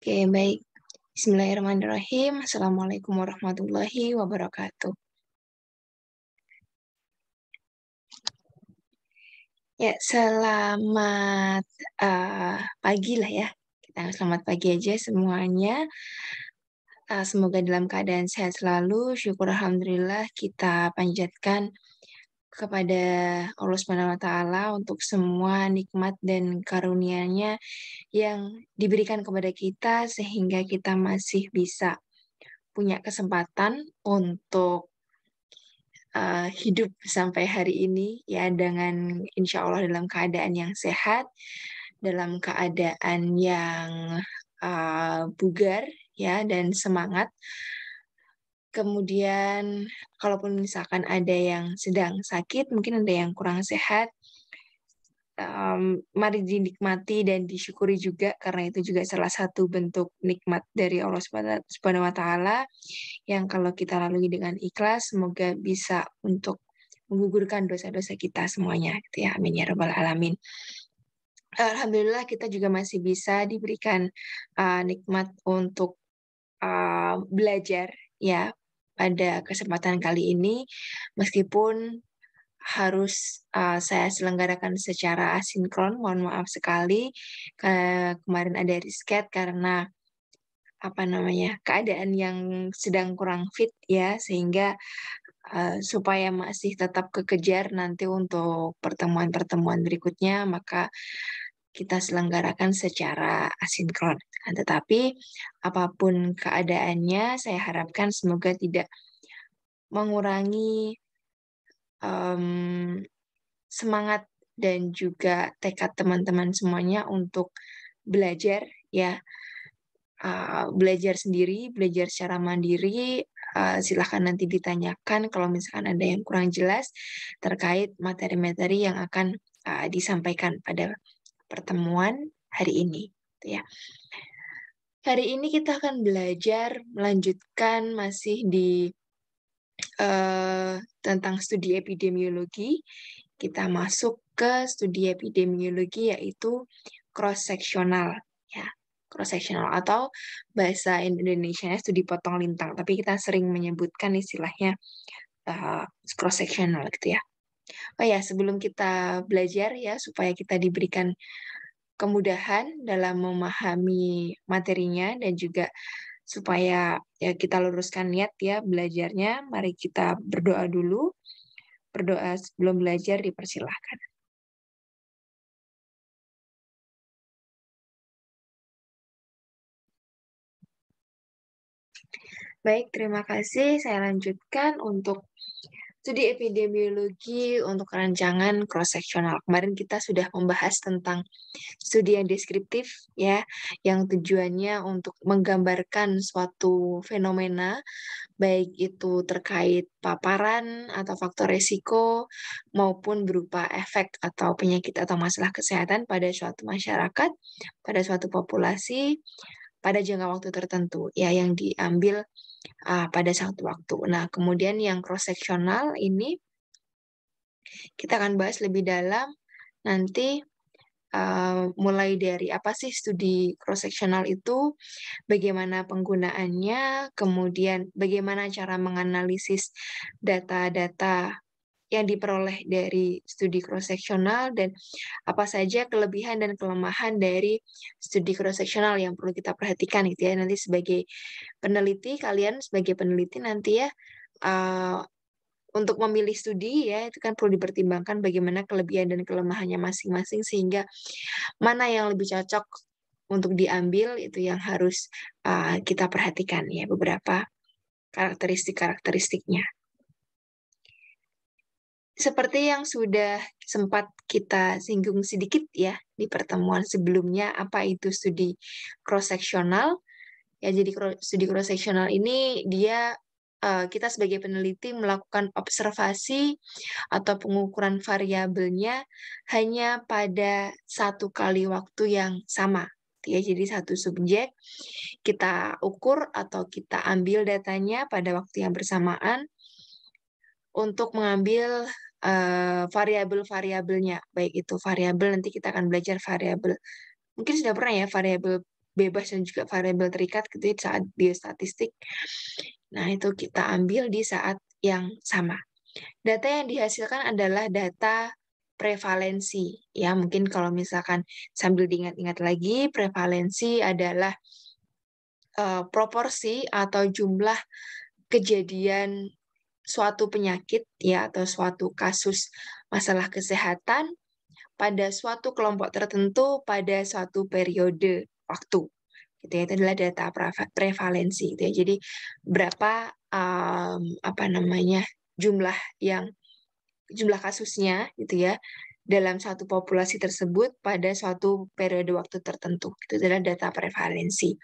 Oke, baik. Bismillahirrahmanirrahim. Assalamualaikum warahmatullahi wabarakatuh. Ya, selamat pagi lah ya. Kita selamat pagi aja semuanya. Semoga dalam keadaan sehat selalu. Syukur alhamdulillah kita panjatkan kepada Allah Subhanahu wa taala untuk semua nikmat dan karunia-Nya yang diberikan kepada kita sehingga kita masih bisa punya kesempatan untuk hidup sampai hari ini ya dengan insya Allah dalam keadaan yang sehat, dalam keadaan yang bugar ya dan semangat. Kemudian kalaupun misalkan ada yang sedang sakit, mungkin ada yang kurang sehat, mari dinikmati dan disyukuri juga karena itu juga salah satu bentuk nikmat dari Allah Subhanahu wa taala yang kalau kita lalui dengan ikhlas semoga bisa untuk menggugurkan dosa-dosa kita semuanya gitu ya. Amin ya rabbal alamin. Alhamdulillah kita juga masih bisa diberikan nikmat untuk belajar ya pada kesempatan kali ini meskipun harus saya selenggarakan secara asinkron. Mohon maaf sekali kemarin ada reschedule karena apa namanya keadaan yang sedang kurang fit ya sehingga supaya masih tetap kekejar nanti untuk pertemuan-pertemuan berikutnya maka kita selenggarakan secara asinkron. Tetapi apapun keadaannya saya harapkan semoga tidak mengurangi em, semangat dan juga tekad teman-teman semuanya untuk belajar ya. Belajar sendiri, belajar secara mandiri. Silahkan nanti ditanyakan kalau misalkan ada yang kurang jelas terkait materi-materi yang akan disampaikan pada pertemuan hari ini. Gitu ya. Hari ini kita akan belajar melanjutkan masih di tentang studi epidemiologi. Kita masuk ke studi epidemiologi yaitu cross-sectional ya. Cross-sectional atau bahasa Indonesianya studi potong lintang, tapi kita sering menyebutkan istilahnya cross-sectional gitu ya. Oh ya, sebelum kita belajar ya supaya kita diberikan kemudahan dalam memahami materinya dan juga supaya ya kita luruskan niat ya belajarnya, mari kita berdoa dulu. Berdoa sebelum belajar dipersilahkan. Baik, terima kasih. Saya lanjutkan untuk studi epidemiologi untuk rancangan cross-sectional. Kemarin kita sudah membahas tentang studi yang deskriptif ya, yang tujuannya untuk menggambarkan suatu fenomena, baik itu terkait paparan atau faktor resiko, maupun berupa efek atau penyakit atau masalah kesehatan pada suatu masyarakat, pada suatu populasi, pada jangka waktu tertentu ya yang diambil pada satu waktu. Nah, kemudian yang cross-sectional ini kita akan bahas lebih dalam nanti mulai dari apa sih studi cross-sectional itu, bagaimana penggunaannya, kemudian bagaimana cara menganalisis data-data yang diperoleh dari studi cross-sectional dan apa saja kelebihan dan kelemahan dari studi cross-sectional yang perlu kita perhatikan gitu ya. Nanti sebagai peneliti, kalian sebagai peneliti nanti ya untuk memilih studi ya itu kan perlu dipertimbangkan bagaimana kelebihan dan kelemahannya masing-masing sehingga mana yang lebih cocok untuk diambil itu yang harus kita perhatikan ya beberapa karakteristik-karakteristiknya. Seperti yang sudah sempat kita singgung sedikit ya di pertemuan sebelumnya, apa itu studi cross-sectional? Ya, jadi studi cross-sectional ini dia kita sebagai peneliti melakukan observasi atau pengukuran variabelnya hanya pada satu kali waktu yang sama. Ya, jadi satu subjek kita ukur atau kita ambil datanya pada waktu yang bersamaan untuk mengambil variabel-variabelnya. Baik itu variabel, nanti kita akan belajar variabel. Mungkin sudah pernah ya variabel bebas dan juga variabel terikat gitu ya saat biostatistik. Nah, itu kita ambil di saat yang sama. Data yang dihasilkan adalah data prevalensi. Ya, mungkin kalau misalkan sambil diingat-ingat lagi, prevalensi adalah proporsi atau jumlah kejadian suatu penyakit ya atau suatu kasus masalah kesehatan pada suatu kelompok tertentu pada suatu periode waktu. Gitu ya, itu adalah data prevalensi gitu ya. Jadi berapa apa namanya jumlah kasusnya gitu ya dalam satu populasi tersebut pada suatu periode waktu tertentu. Itu adalah data prevalensi.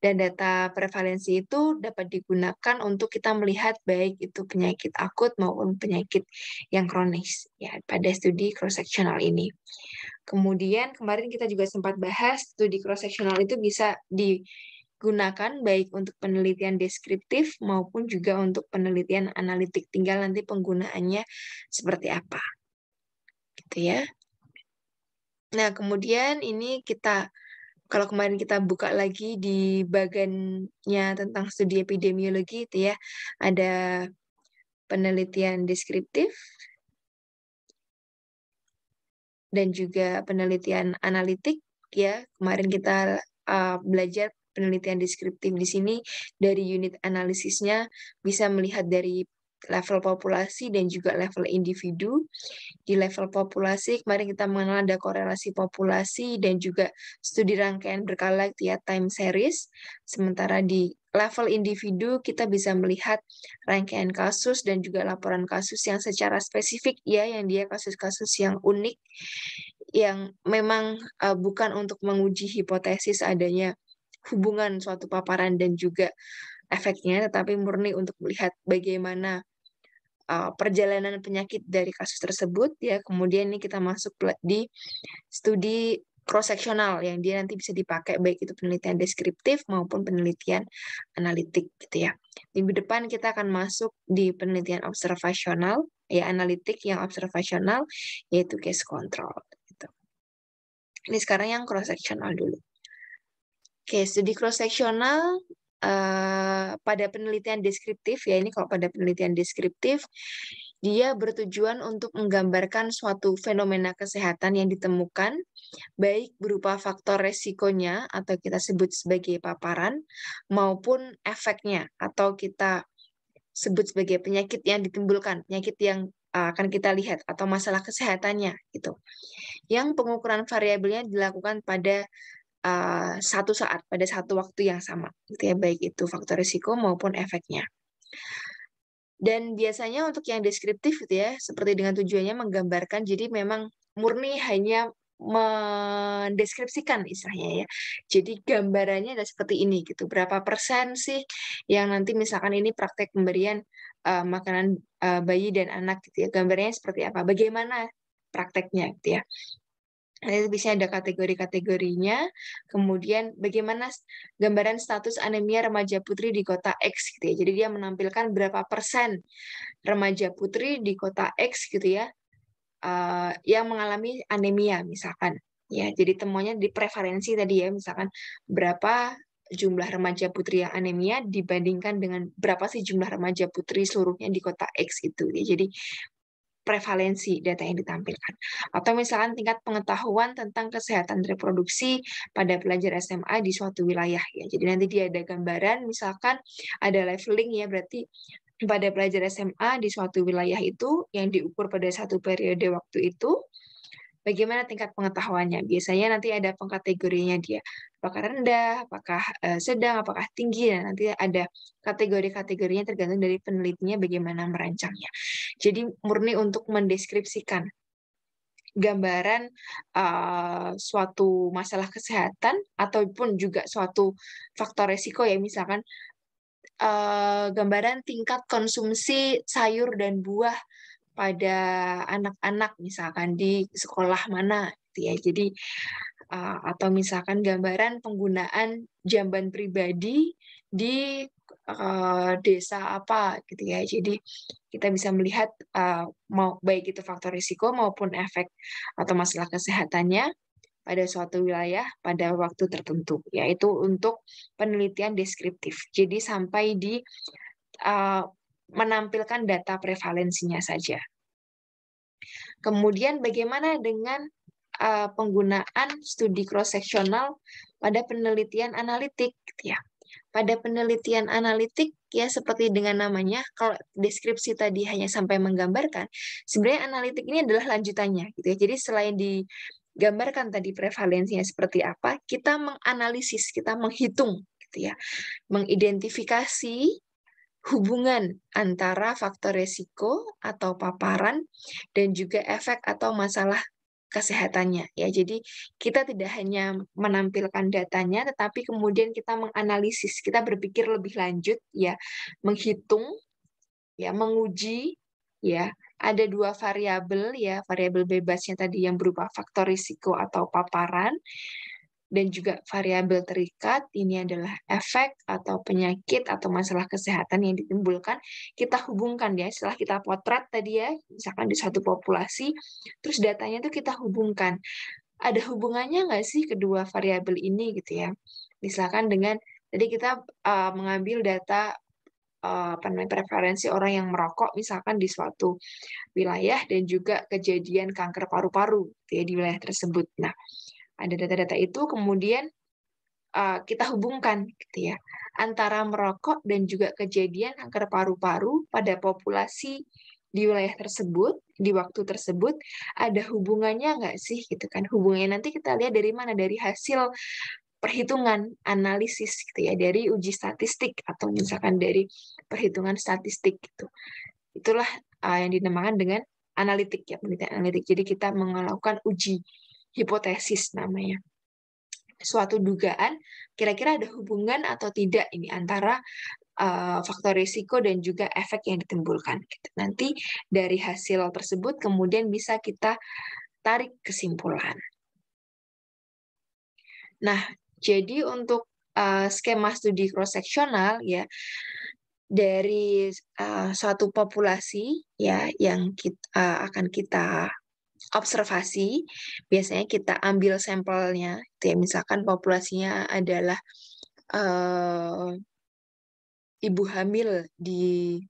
Dan data prevalensi itu dapat digunakan untuk kita melihat baik itu penyakit akut maupun penyakit yang kronis ya pada studi cross-sectional ini. Kemudian kemarin kita juga sempat bahas studi cross-sectional itu bisa digunakan baik untuk penelitian deskriptif maupun juga untuk penelitian analitik. Tinggal nanti penggunaannya seperti apa. Gitu ya. Nah, kemudian ini kalau kemarin kita buka lagi di bagiannya tentang studi epidemiologi itu ya, ada penelitian deskriptif dan juga penelitian analitik ya. Kemarin kita belajar penelitian deskriptif di sini dari unit analisisnya bisa melihat dari level populasi dan juga level individu. Di level populasi, kemarin kita mengenal ada korelasi populasi dan juga studi rangkaian berkala ya, time series. Sementara di level individu, kita bisa melihat rangkaian kasus dan juga laporan kasus yang secara spesifik ya, yang dia kasus-kasus yang unik, yang memang bukan untuk menguji hipotesis adanya hubungan suatu paparan dan juga efeknya, tetapi murni untuk melihat bagaimana perjalanan penyakit dari kasus tersebut ya. Kemudian ini kita masuk di studi cross-sectional yang dia nanti bisa dipakai baik itu penelitian deskriptif maupun penelitian analitik gitu ya. Minggu depan kita akan masuk di penelitian observasional ya, analitik yang observasional yaitu case control gitu. Ini sekarang yang cross-sectional dulu. Oke, studi cross-sectional pada penelitian deskriptif, ya ini kalau pada penelitian deskriptif, dia bertujuan untuk menggambarkan suatu fenomena kesehatan yang ditemukan, baik berupa faktor resikonya, atau kita sebut sebagai paparan, maupun efeknya, atau kita sebut sebagai penyakit yang ditimbulkan, penyakit yang akan kita lihat, atau masalah kesehatannya, gitu. Yang pengukuran variabelnya dilakukan pada satu saat pada satu waktu yang sama gitu ya, baik itu faktor risiko maupun efeknya. Dan biasanya untuk yang deskriptif gitu ya, seperti dengan tujuannya menggambarkan, jadi memang murni hanya mendeskripsikan istilahnya ya. Jadi gambarannya ada seperti ini gitu. Berapa persen sih yang nanti misalkan ini praktek pemberian makanan bayi dan anak gitu ya. Gambarnya seperti apa? Bagaimana prakteknya gitu ya. Nanti bisa ada kategori-kategorinya, kemudian bagaimana gambaran status anemia remaja putri di kota X gitu ya. Jadi dia menampilkan berapa persen remaja putri di kota X gitu ya, yang mengalami anemia misalkan. Ya, jadi temuannya di prevalensi tadi ya, misalkan berapa jumlah remaja putri yang anemia dibandingkan dengan berapa sih jumlah remaja putri seluruhnya di kota X itu. Ya, jadi prevalensi data yang ditampilkan. Atau misalkan tingkat pengetahuan tentang kesehatan reproduksi pada pelajar SMA di suatu wilayah ya. Jadi nanti dia ada gambaran, misalkan ada leveling ya, berarti pada pelajar SMA di suatu wilayah itu yang diukur pada satu periode waktu itu, bagaimana tingkat pengetahuannya. Biasanya nanti ada pengkategorinya dia. Apakah rendah, apakah sedang, apakah tinggi, dan nanti ada kategori-kategorinya tergantung dari penelitinya bagaimana merancangnya. Jadi murni untuk mendeskripsikan gambaran suatu masalah kesehatan ataupun juga suatu faktor resiko ya, misalkan gambaran tingkat konsumsi sayur dan buah pada anak-anak misalkan di sekolah mana gitu ya. Jadi atau misalkan gambaran penggunaan jamban pribadi di desa apa gitu ya. Jadi kita bisa melihat mau baik itu faktor risiko maupun efek atau masalah kesehatannya pada suatu wilayah pada waktu tertentu, yaitu untuk penelitian deskriptif. Jadi sampai di menampilkan data prevalensinya saja. Kemudian bagaimana dengan penggunaan studi cross-seksional pada penelitian analitik, gitu ya. Pada penelitian analitik, ya seperti dengan namanya, kalau deskripsi tadi hanya sampai menggambarkan, sebenarnya analitik ini adalah lanjutannya, gitu ya. Jadi selain digambarkan tadi prevalensinya seperti apa, kita menganalisis, kita menghitung, gitu ya, mengidentifikasi hubungan antara faktor resiko atau paparan dan juga efek atau masalah kesehatannya, ya. Jadi kita tidak hanya menampilkan datanya, tetapi kemudian kita menganalisis, kita berpikir lebih lanjut, ya, menghitung, ya, menguji, ya. Ada dua variabel, ya, variabel bebasnya tadi yang berupa faktor risiko atau paparan, dan juga variabel terikat, ini adalah efek atau penyakit atau masalah kesehatan yang ditimbulkan. Kita hubungkan, ya, setelah kita potret tadi, ya, misalkan di suatu populasi, terus datanya itu kita hubungkan. Ada hubungannya nggak sih kedua variabel ini, gitu ya. Misalkan dengan, tadi kita mengambil data preferensi orang yang merokok, misalkan di suatu wilayah, dan juga kejadian kanker paru-paru, gitu ya, di wilayah tersebut. Nah, ada data-data itu, kemudian kita hubungkan, gitu ya, antara merokok dan juga kejadian kanker paru-paru pada populasi di wilayah tersebut, di waktu tersebut, ada hubungannya nggak sih, gitu kan. Hubungannya nanti kita lihat dari mana, dari hasil perhitungan, analisis, gitu ya, dari uji statistik, atau misalkan dari perhitungan statistik, gitu. Itulah yang dinamakan dengan analitik, ya, penelitian analitik. Jadi kita melakukan uji hipotesis namanya. Suatu dugaan, kira-kira ada hubungan atau tidak ini antara faktor risiko dan juga efek yang ditimbulkan. Nanti dari hasil tersebut kemudian bisa kita tarik kesimpulan. Nah, jadi untuk skema studi cross-seksional, ya, dari suatu populasi, ya, yang akan kita observasi, biasanya kita ambil sampelnya, ya, misalkan populasinya adalah ibu hamil di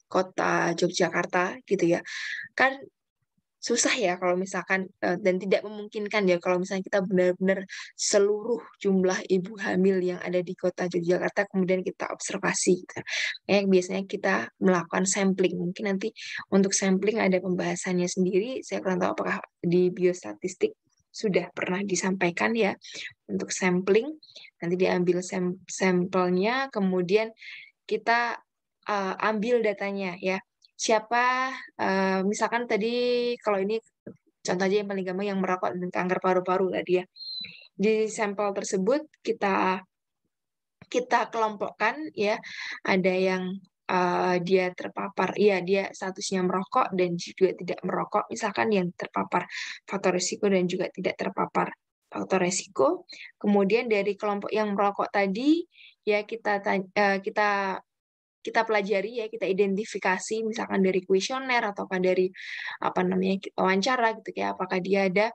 kota Yogyakarta, gitu ya. Kan susah ya kalau misalkan, dan tidak memungkinkan ya kalau misalnya kita benar-benar seluruh jumlah ibu hamil yang ada di kota Yogyakarta kemudian kita observasi, gitu. Biasanya kita melakukan sampling. Mungkin nanti untuk sampling ada pembahasannya sendiri. Saya kurang tahu apakah di biostatistik sudah pernah disampaikan, ya, untuk sampling. Nanti diambil sampelnya, kemudian kita ambil datanya, ya. Siapa, misalkan tadi, kalau ini contoh aja yang paling gampang, yang merokok dan kanker paru-paru tadi, ya. Di sampel tersebut kita kelompokkan, ya. Ada yang dia terpapar, iya, dia statusnya merokok dan juga tidak merokok, misalkan yang terpapar faktor risiko dan juga tidak terpapar faktor risiko. Kemudian dari kelompok yang merokok tadi, ya, kita pelajari, ya, kita identifikasi, misalkan dari kuesioner ataukah dari wawancara, gitu ya, apakah dia ada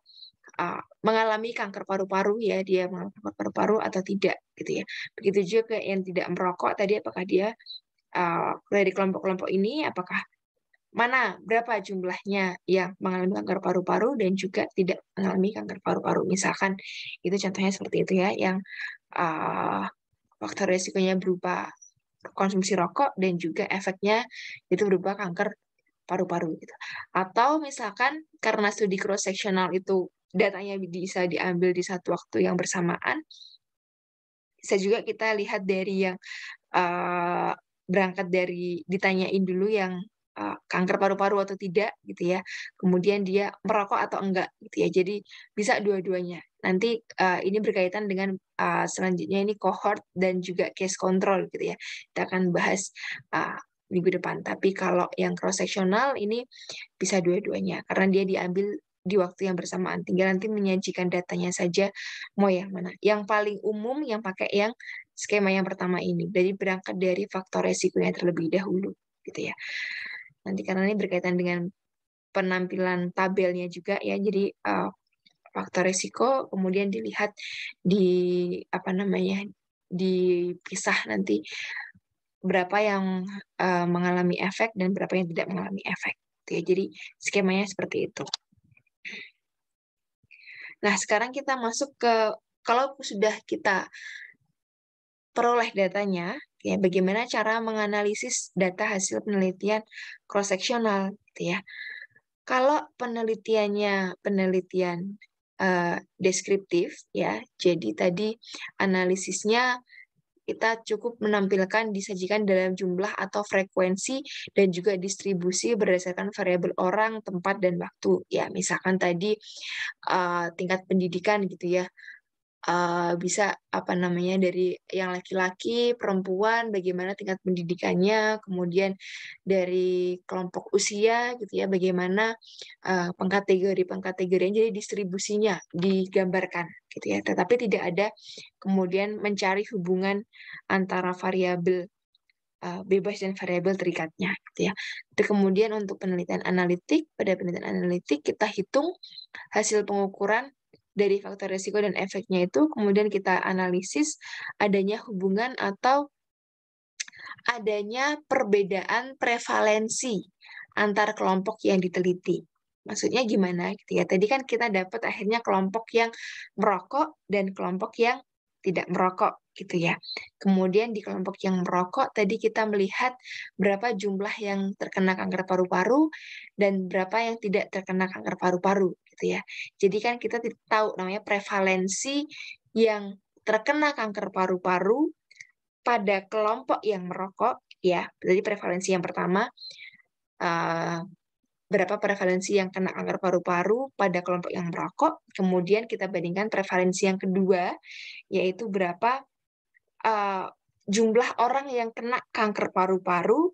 mengalami kanker paru-paru, ya, dia mengalami kanker paru-paru atau tidak, gitu ya. Begitu juga yang tidak merokok tadi, apakah dia dari kelompok-kelompok ini, apakah berapa jumlahnya yang mengalami kanker paru-paru dan juga tidak mengalami kanker paru-paru, misalkan. Itu contohnya seperti itu, ya, yang faktor resikonya berupa konsumsi rokok dan juga efeknya itu berupa kanker paru-paru, gitu. Atau misalkan karena studi cross-seksional itu datanya bisa diambil di satu waktu yang bersamaan, bisa juga kita lihat dari yang berangkat dari ditanyain dulu yang kanker paru-paru atau tidak, gitu ya. Kemudian dia merokok atau enggak, gitu ya. Jadi bisa dua-duanya. Nanti ini berkaitan dengan selanjutnya ini cohort dan juga case control, gitu ya. Kita akan bahas minggu depan. Tapi kalau yang cross-seksional ini bisa dua-duanya karena dia diambil di waktu yang bersamaan. Tinggal nanti menyajikan datanya saja mau yang mana. Yang paling umum yang pakai yang skema yang pertama ini. Jadi berangkat dari faktor resikonya terlebih dahulu, gitu ya. Nanti karena ini berkaitan dengan penampilan tabelnya juga, ya. Jadi faktor risiko, kemudian dilihat di dipisah nanti berapa yang mengalami efek dan berapa yang tidak mengalami efek. Ya, jadi skemanya seperti itu. Nah, sekarang kita masuk ke, kalau sudah kita peroleh datanya, ya bagaimana cara menganalisis data hasil penelitian cross-seksional, gitu ya. Kalau penelitiannya penelitian deskriptif, ya, jadi tadi analisisnya kita cukup menampilkan disajikan dalam jumlah atau frekuensi dan juga distribusi berdasarkan variabel orang, tempat, dan waktu. Ya, misalkan tadi tingkat pendidikan gitu ya. Bisa dari yang laki-laki, perempuan, bagaimana tingkat pendidikannya, kemudian dari kelompok usia gitu ya, bagaimana pengkategorian, jadi distribusinya digambarkan gitu ya. Tetapi tidak ada kemudian mencari hubungan antara variabel bebas dan variabel terikatnya gitu ya. Dan kemudian untuk penelitian analitik, pada penelitian analitik kita hitung hasil pengukuran dari faktor risiko dan efeknya itu, kemudian kita analisis adanya hubungan atau adanya perbedaan prevalensi antar kelompok yang diteliti. Maksudnya gimana gitu ya? Tadi kan kita dapat akhirnya kelompok yang merokok dan kelompok yang tidak merokok gitu ya. Kemudian di kelompok yang merokok tadi kita melihat berapa jumlah yang terkena kanker paru-paru dan berapa yang tidak terkena kanker paru-paru gitu ya. Jadi kan kita tahu namanya prevalensi yang terkena kanker paru-paru pada kelompok yang merokok ya. Jadi prevalensi yang pertama berapa prevalensi yang kena kanker paru-paru pada kelompok yang merokok. Kemudian kita bandingkan prevalensi yang kedua, yaitu berapa jumlah orang yang kena kanker paru-paru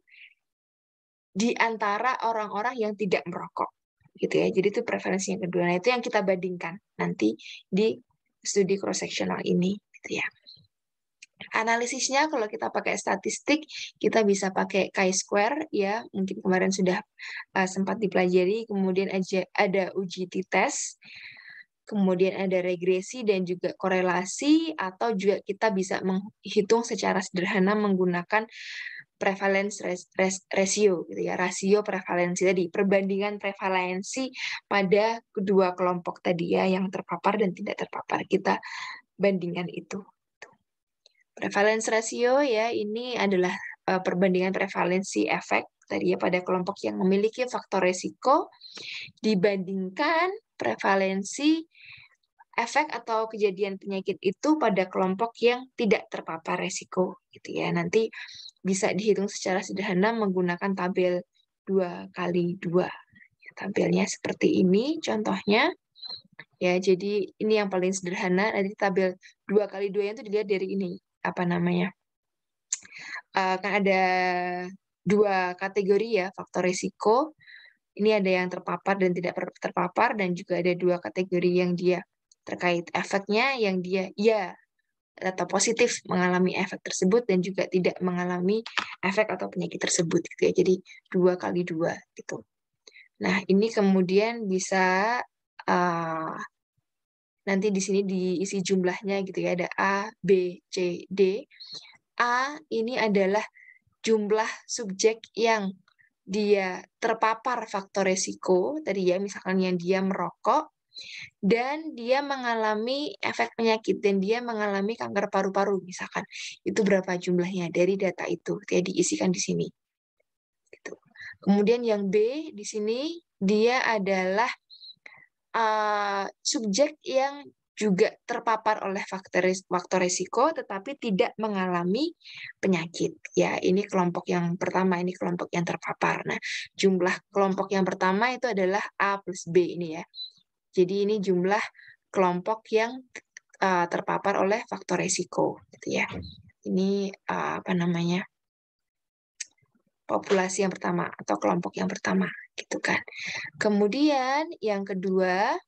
di antara orang-orang yang tidak merokok. Gitu ya. Jadi itu prevalensi yang kedua. Nah, itu yang kita bandingkan nanti di studi cross-sectional ini. Gitu ya. Analisisnya kalau kita pakai statistik, kita bisa pakai chi-square ya, mungkin kemarin sudah sempat dipelajari, kemudian ada uji t-test, kemudian ada regresi dan juga korelasi, atau juga kita bisa menghitung secara sederhana menggunakan prevalence ratio gitu ya, rasio prevalensi tadi, perbandingan prevalensi pada kedua kelompok tadi ya, yang terpapar dan tidak terpapar. Kita bandingkan itu. Prevalence ratio ya, ini adalah perbandingan prevalensi efek tadi ya pada kelompok yang memiliki faktor resiko dibandingkan prevalensi efek atau kejadian penyakit itu pada kelompok yang tidak terpapar resiko gitu ya. Nanti bisa dihitung secara sederhana menggunakan tabel 2x2. Ya, tabelnya seperti ini contohnya. Ya, jadi ini yang paling sederhana. Nanti tabel 2x2 itu dilihat dari ini, kan ada dua kategori ya, faktor risiko. Ini ada yang terpapar dan tidak terpapar, dan juga ada dua kategori yang dia terkait efeknya, yang dia ya atau positif mengalami efek tersebut dan juga tidak mengalami efek atau penyakit tersebut gitu ya. Jadi 2x2 gitu. Nah, ini kemudian bisa nanti di sini diisi jumlahnya gitu ya, ada A, B, C, D. A ini adalah jumlah subjek yang dia terpapar faktor resiko, tadi ya, misalkan yang dia merokok, dan dia mengalami efek penyakit, dan dia mengalami kanker paru-paru, misalkan. Itu berapa jumlahnya dari data itu, ya, diisikan di sini. Gitu. Kemudian yang B, di sini, dia adalah subjek yang juga terpapar oleh faktor risiko tetapi tidak mengalami penyakit. Ya, ini kelompok yang pertama, ini kelompok yang terpapar. Nah, jumlah kelompok yang pertama itu adalah A plus B ini ya. Jadi ini jumlah kelompok yang terpapar oleh faktor risiko gitu ya. Ini populasi yang pertama atau kelompok yang pertama gitu kan. Kemudian yang kedua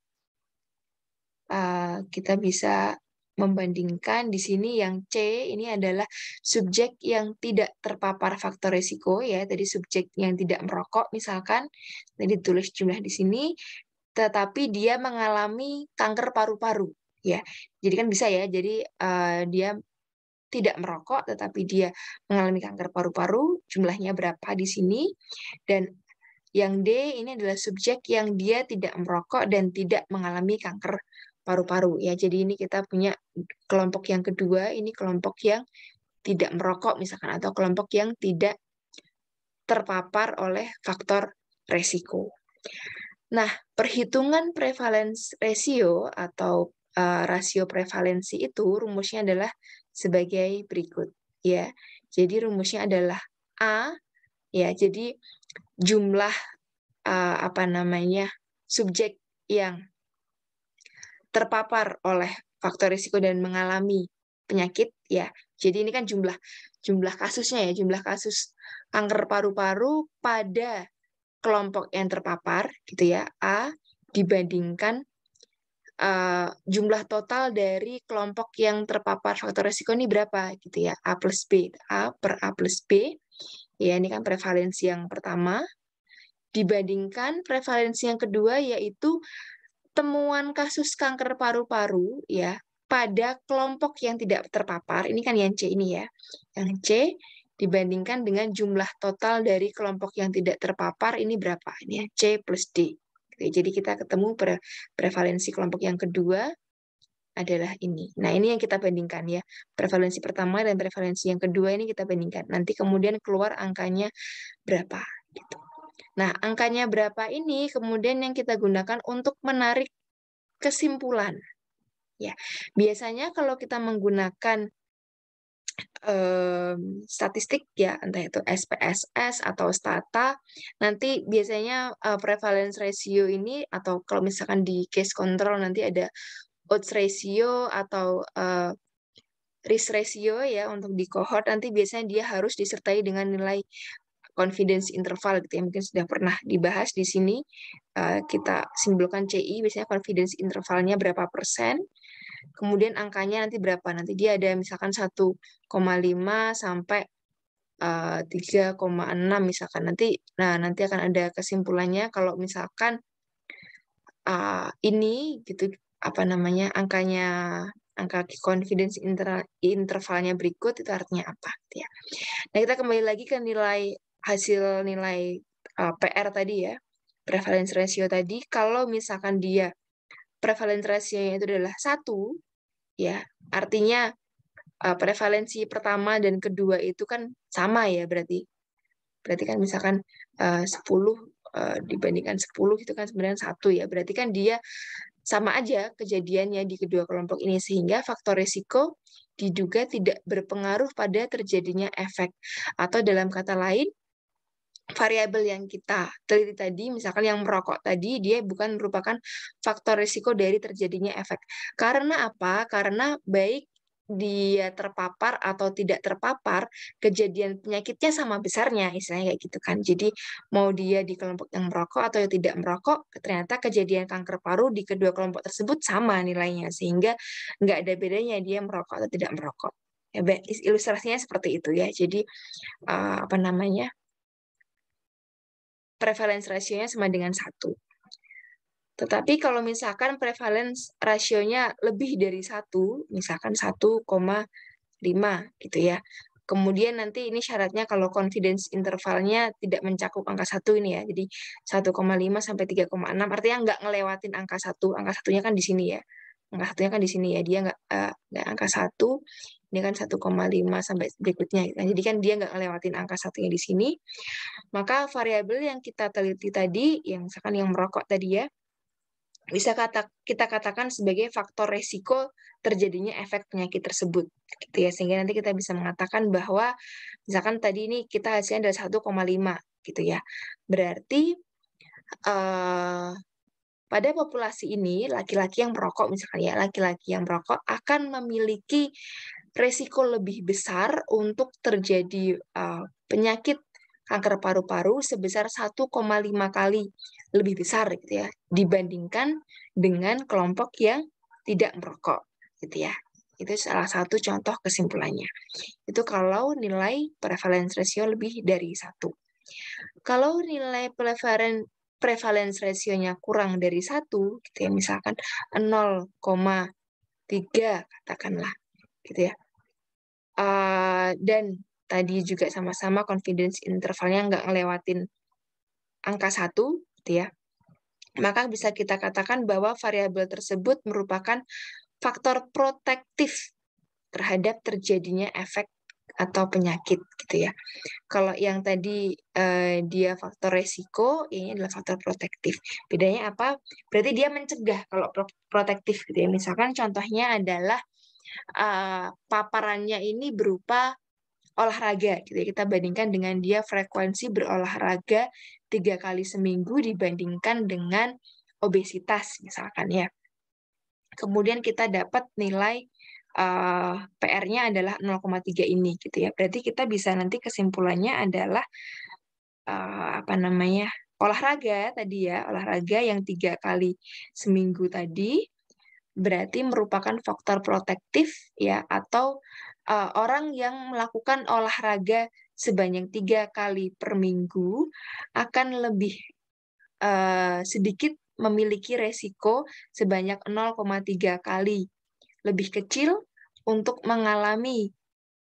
kita bisa membandingkan di sini yang C ini adalah subjek yang tidak terpapar faktor risiko ya, tadi subjek yang tidak merokok misalkan, tadi ditulis jumlah di sini, tetapi dia mengalami kanker paru-paru, ya. Jadi kan bisa ya. Jadi dia tidak merokok, tetapi dia mengalami kanker paru-paru. Jumlahnya berapa di sini? Dan yang D ini adalah subjek yang dia tidak merokok dan tidak mengalami kanker paru-paru, ya. Jadi ini kita punya kelompok yang kedua. Ini kelompok yang tidak merokok misalkan, atau kelompok yang tidak terpapar oleh faktor resiko. Nah, perhitungan prevalence ratio atau rasio prevalensi itu rumusnya adalah sebagai berikut, ya. Jadi rumusnya adalah A, ya. Jadi jumlah subjek yang terpapar oleh faktor risiko dan mengalami penyakit, ya. Jadi ini kan jumlah kasusnya, ya, jumlah kasus kanker paru-paru pada kelompok yang terpapar, gitu ya, A, dibandingkan jumlah total dari kelompok yang terpapar faktor risiko ini berapa, gitu ya, A plus B, A per A plus B, ya. Ini kan prevalensi yang pertama, dibandingkan prevalensi yang kedua, yaitu temuan kasus kanker paru-paru, ya, pada kelompok yang tidak terpapar. Ini kan yang C ini, ya. Yang C dibandingkan dengan jumlah total dari kelompok yang tidak terpapar, ini berapa? Ini ya, C plus D. Jadi kita ketemu prevalensi kelompok yang kedua adalah ini. Nah, ini yang kita bandingkan, ya. Prevalensi pertama dan prevalensi yang kedua ini kita bandingkan. Nanti kemudian keluar angkanya berapa, gitu. Nah, angkanya berapa ini kemudian yang kita gunakan untuk menarik kesimpulan. Ya, biasanya kalau kita menggunakan statistik, ya, entah itu SPSS atau Stata, nanti biasanya prevalence ratio ini, atau kalau misalkan di case control nanti ada odds ratio atau risk ratio, ya, untuk di cohort nanti biasanya dia harus disertai dengan nilai confidence interval, gitu ya. Mungkin sudah pernah dibahas di sini. Kita simpulkan CI, biasanya confidence intervalnya berapa persen, kemudian angkanya nanti berapa. Nanti dia ada misalkan 1,5 sampai 3,6 misalkan. Nanti akan ada kesimpulannya kalau misalkan ini gitu angka confidence intervalnya berikut, itu artinya apa, gitu ya. Nah, kita kembali lagi ke hasil nilai PR tadi, ya, prevalence ratio tadi. Kalau misalkan dia prevalence ratio-nya itu adalah 1, ya, artinya prevalensi pertama dan kedua itu kan sama, ya, berarti kan misalkan 10 dibandingkan 10 itu kan sebenarnya 1, ya. Berarti kan dia sama aja kejadiannya di kedua kelompok ini, sehingga faktor risiko diduga tidak berpengaruh pada terjadinya efek. Atau dalam kata lain, variabel yang kita teliti tadi, misalkan yang merokok tadi, dia bukan merupakan faktor risiko dari terjadinya efek. Karena apa? Karena baik dia terpapar atau tidak terpapar, kejadian penyakitnya sama besarnya, istilahnya kayak gitu kan. Jadi mau dia di kelompok yang merokok atau yang tidak merokok, ternyata kejadian kanker paru di kedua kelompok tersebut sama nilainya, sehingga nggak ada bedanya dia merokok atau tidak merokok. Ya, ilustrasinya seperti itu, ya. Jadi prevalence rasionya sama dengan 1. Tetapi kalau misalkan prevalence rasionya lebih dari 1, misalkan 1,5 gitu, ya. Kemudian nanti ini syaratnya kalau confidence intervalnya tidak mencakup angka 1 ini, ya. Jadi 1,5 sampai 3,6 artinya nggak ngelewatin angka 1. Angka satunya kan di sini, ya. Angka satunya kan di sini, ya. Dia nggak angka 1. Ini kan 1,5 sampai berikutnya. Nah, jadi kan dia nggak ngelewatin angka satunya di sini. Maka variabel yang kita teliti tadi, yang misalkan yang merokok tadi, ya, bisa kita katakan sebagai faktor resiko terjadinya efek penyakit tersebut, gitu ya. Sehingga nanti kita bisa mengatakan bahwa misalkan tadi ini kita hasilnya adalah 1,5, gitu ya. Berarti pada populasi ini laki-laki yang merokok misalkan, ya, laki-laki yang merokok akan memiliki resiko lebih besar untuk terjadi penyakit kanker paru-paru sebesar 1,5 kali lebih besar, gitu ya, dibandingkan dengan kelompok yang tidak merokok, gitu ya. Itu salah satu contoh kesimpulannya. Itu kalau nilai prevalence ratio lebih dari 1. Kalau nilai prevalence ratio-nya kurang dari 1, gitu ya, misalkan 0,3 katakanlah, gitu ya. Dan tadi juga sama-sama confidence intervalnya nggak ngelewatin angka 1, gitu ya. Maka bisa kita katakan bahwa variabel tersebut merupakan faktor protektif terhadap terjadinya efek atau penyakit, gitu ya. Kalau yang tadi dia faktor resiko, ini adalah faktor protektif. Bedanya apa? Berarti dia mencegah kalau protektif, gitu ya. Misalkan contohnya adalah paparannya ini berupa olahraga, gitu ya. Kita bandingkan dengan dia frekuensi berolahraga 3 kali seminggu dibandingkan dengan obesitas, misalkan ya. Kemudian kita dapat nilai PR-nya adalah 0,3 ini, gitu ya. Berarti kita bisa nanti kesimpulannya adalah olahraga tadi ya, olahraga yang 3 kali seminggu tadi berarti merupakan faktor protektif ya, atau orang yang melakukan olahraga sebanyak 3 kali per minggu akan lebih sedikit memiliki resiko sebanyak 0,3 kali lebih kecil untuk mengalami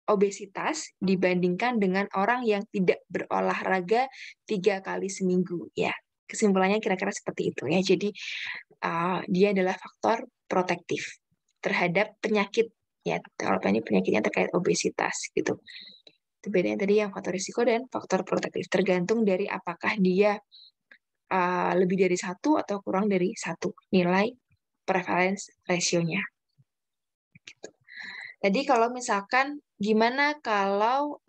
obesitas dibandingkan dengan orang yang tidak berolahraga 3 kali seminggu ya. Kesimpulannya kira-kira seperti itu ya. Jadi dia adalah faktor protektif terhadap penyakit ya. Kalau ini penyakitnya terkait obesitas gitu. Itu bedanya tadi yang faktor risiko dan faktor protektif, tergantung dari apakah dia lebih dari 1 atau kurang dari 1 nilai prevalence ratio-nya. Jadi kalau misalkan gimana kalau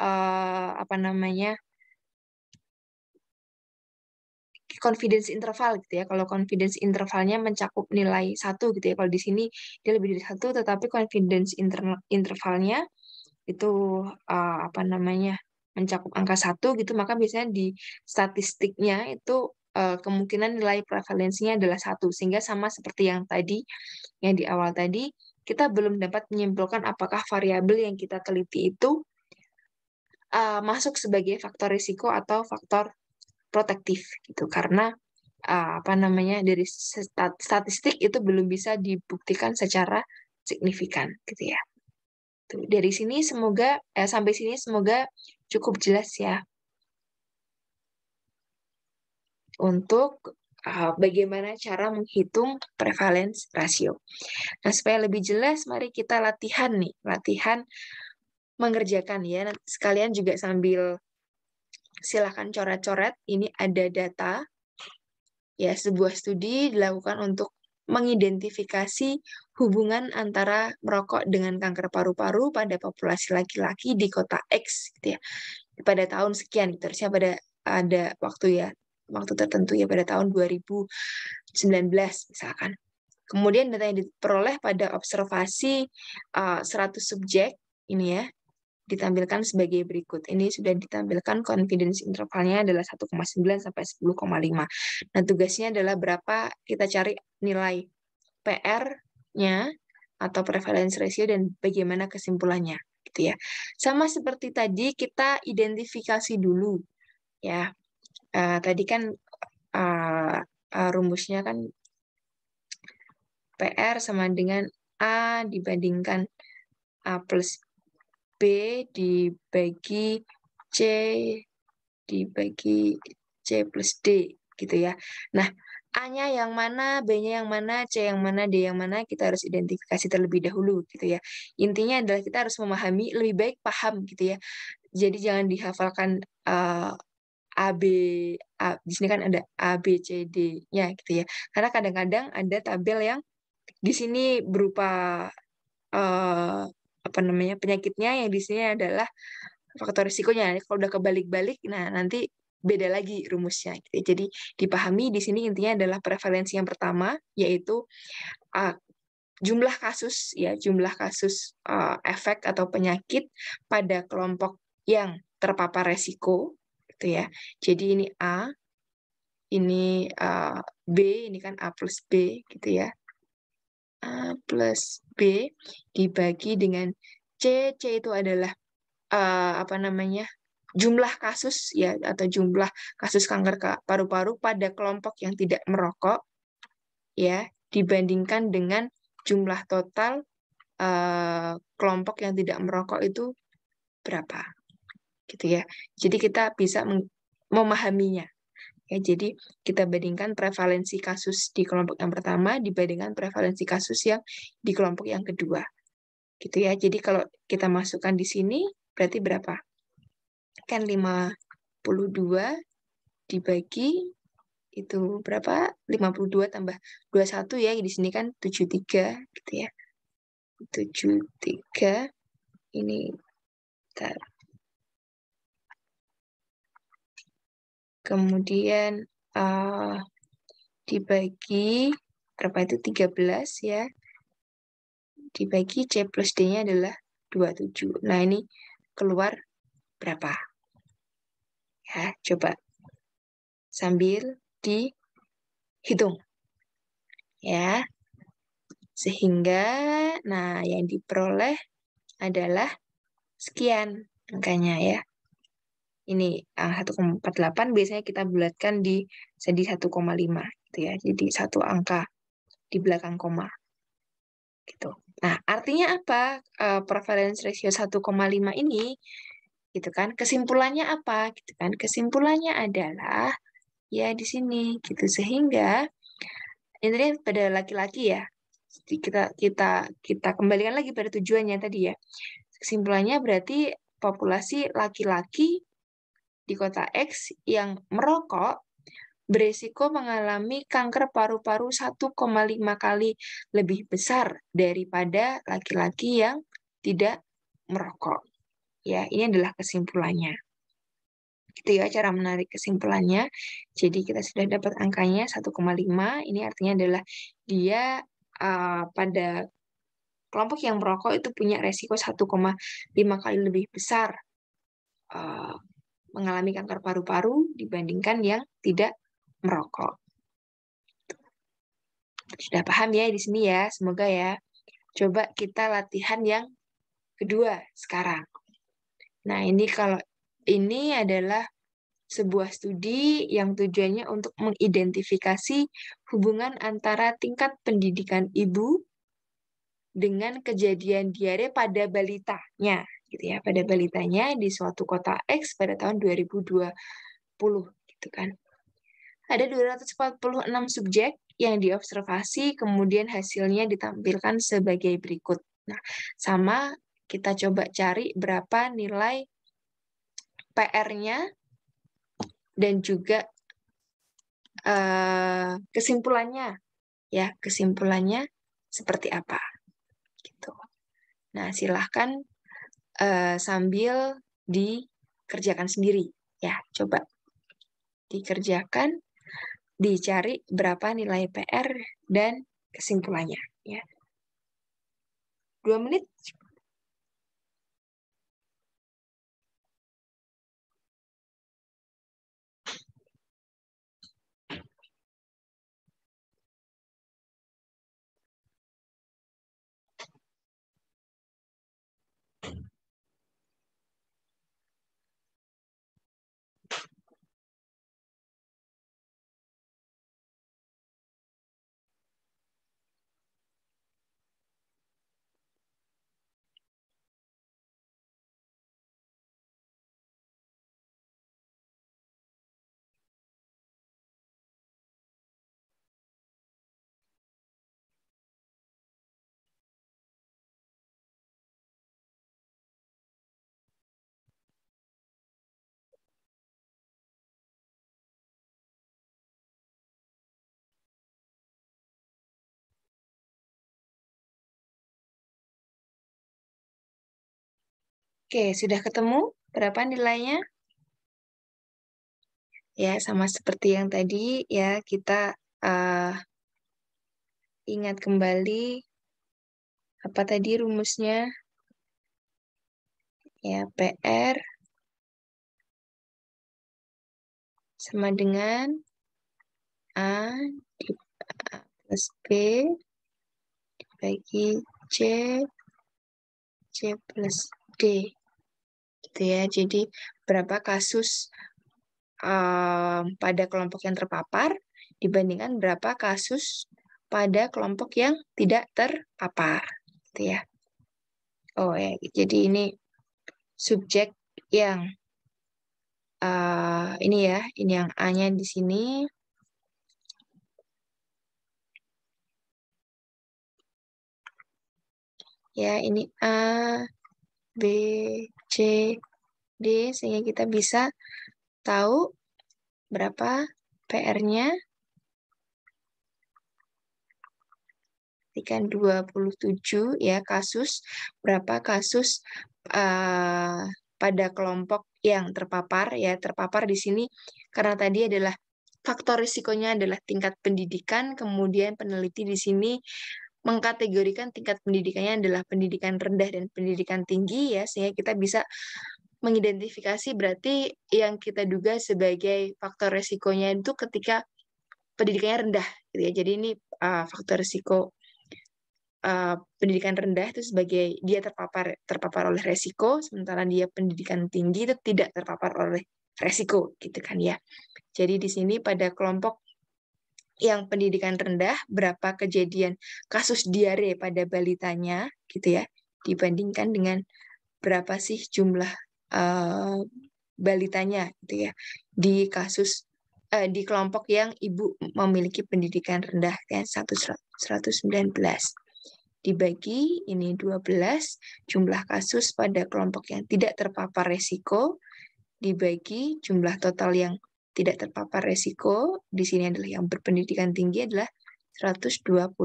confidence interval gitu ya. Kalau confidence intervalnya mencakup nilai 1 gitu ya. Kalau di sini dia lebih dari 1 tetapi confidence intervalnya itu mencakup angka 1 gitu, maka biasanya di statistiknya itu kemungkinan nilai prevalensinya adalah 1, sehingga sama seperti yang tadi, yang di awal tadi, kita belum dapat menyimpulkan apakah variabel yang kita teliti itu masuk sebagai faktor risiko atau faktor protektif gitu, karena dari statistik itu belum bisa dibuktikan secara signifikan gitu ya. Tuh, dari sini sampai sini semoga cukup jelas ya untuk bagaimana cara menghitung prevalence ratio. Nah, supaya lebih jelas, mari kita latihan mengerjakan ya. Sekalian juga sambil silakan coret-coret. Ini ada data ya, sebuah studi dilakukan untuk mengidentifikasi hubungan antara merokok dengan kanker paru-paru pada populasi laki-laki di kota X gitu ya. Pada tahun sekian gitu. Harusnya ada waktu tertentu ya, pada tahun 2019 misalkan. Kemudian data yang diperoleh pada observasi 100 subjek ini ya ditampilkan sebagai berikut. Ini sudah ditampilkan confidence intervalnya adalah 1,9 sampai 10,5. Nah, tugasnya adalah berapa kita cari nilai PR-nya atau prevalence ratio dan bagaimana kesimpulannya gitu ya. Sama seperti tadi kita identifikasi dulu ya. Tadi kan rumusnya kan PR sama dengan A dibandingkan A plus B dibagi C dibagi C plus D gitu ya. Nah, A-nya yang mana, B-nya yang mana, C yang mana, D yang mana, kita harus identifikasi terlebih dahulu gitu ya. Intinya adalah kita harus memahami, lebih baik paham gitu ya. Jadi jangan dihafalkan A, B, di sini kan ada A, B, C, D-nya gitu ya. Karena kadang-kadang ada tabel yang di sini berupa penyakitnya, yang di sini adalah faktor risikonya. Kalau udah kebalik-balik, nah nanti beda lagi rumusnya. Gitu. Jadi dipahami di sini intinya adalah prevalensi yang pertama, yaitu jumlah kasus efek atau penyakit pada kelompok yang terpapar resiko, gitu ya. Jadi ini A, ini B, ini kan A plus B, gitu ya. A plus B dibagi dengan C. C itu adalah jumlah kasus ya atau jumlah kasus kanker paru-paru pada kelompok yang tidak merokok ya dibandingkan dengan jumlah total kelompok yang tidak merokok itu berapa gitu ya. Jadi kita bisa memahaminya. Ya, jadi kita bandingkan prevalensi kasus di kelompok yang pertama dibandingkan prevalensi kasus yang di kelompok yang kedua. Gitu ya. Jadi kalau kita masukkan di sini berarti berapa? Kan 52 dibagi itu berapa? 52 tambah 21 ya. Di sini kan 73 gitu ya. 73 ini bentar. Kemudian dibagi berapa itu 13 ya. Dibagi C plus D-nya adalah 27. Nah, ini keluar berapa? Ya, coba sambil dihitung. Ya, sehingga nah yang diperoleh adalah sekian angkanya ya. Ini 1,48 biasanya kita bulatkan di 1,5 gitu ya. Jadi satu angka di belakang koma gitu. Nah, artinya apa? Prevalence ratio 1,5 ini gitu kan. Kesimpulannya apa? Gitu kan. Kesimpulannya adalah ya di sini gitu. Sehingga ini pada laki-laki ya. Jadi kita kembalikan lagi pada tujuannya tadi ya. Kesimpulannya berarti populasi laki-laki di kota X yang merokok beresiko mengalami kanker paru-paru 1,5 kali lebih besar daripada laki-laki yang tidak merokok. Ya, ini adalah kesimpulannya. Itu ya cara menarik kesimpulannya. Jadi kita sudah dapat angkanya 1,5. Ini artinya adalah dia pada kelompok yang merokok itu punya resiko 1,5 kali lebih besar uh, mengalami kanker paru-paru dibandingkan yang tidak merokok. Sudah paham ya di sini ya, semoga ya. Coba kita latihan yang kedua sekarang. Nah, ini kalau ini adalah sebuah studi yang tujuannya untuk mengidentifikasi hubungan antara tingkat pendidikan ibu dengan kejadian diare pada balitanya, gitu ya, pada balitanya di suatu kota X pada tahun 2020, gitu kan. Ada 246 subjek yang diobservasi, kemudian hasilnya ditampilkan sebagai berikut. Nah, sama kita coba cari berapa nilai PR-nya dan juga kesimpulannya. Ya, kesimpulannya seperti apa. Gitu. Nah, silahkan sambil dikerjakan sendiri. Ya, coba dikerjakan, dicari berapa nilai PR dan kesimpulannya. Ya. 2 menit. Oke, sudah ketemu berapa nilainya? Ya, sama seperti yang tadi ya, kita ingat kembali apa tadi rumusnya? Ya, PR sama dengan A plus B dibagi C plus D. gitu ya. Jadi berapa kasus pada kelompok yang terpapar dibandingkan berapa kasus pada kelompok yang tidak terpapar, gitu ya. Oh ya, jadi ini subjek yang ini ya, ini yang A-nya di sini. Ya, ini A, B, C, D, sehingga kita bisa tahu berapa PR-nya. Kan 27 ya kasus, berapa kasus pada kelompok yang terpapar ya. Terpapar di sini karena tadi adalah faktor risikonya adalah tingkat pendidikan, kemudian peneliti di sini mengkategorikan tingkat pendidikannya adalah pendidikan rendah dan pendidikan tinggi ya, sehingga kita bisa mengidentifikasi berarti yang kita duga sebagai faktor risikonya itu ketika pendidikannya rendah gitu ya. Jadi ini faktor risiko pendidikan rendah itu sebagai dia terpapar oleh resiko, sementara dia pendidikan tinggi itu tidak terpapar oleh resiko gitu kan ya. Jadi di sini pada kelompok yang pendidikan rendah berapa kejadian kasus diare pada balitanya gitu ya, dibandingkan dengan berapa sih jumlah balitanya gitu ya di kasus di kelompok yang ibu memiliki pendidikan rendah ya 119 dibagi ini 12 jumlah kasus pada kelompok yang tidak terpapar resiko dibagi jumlah total yang tidak terpapar resiko di sini adalah yang berpendidikan tinggi adalah 127.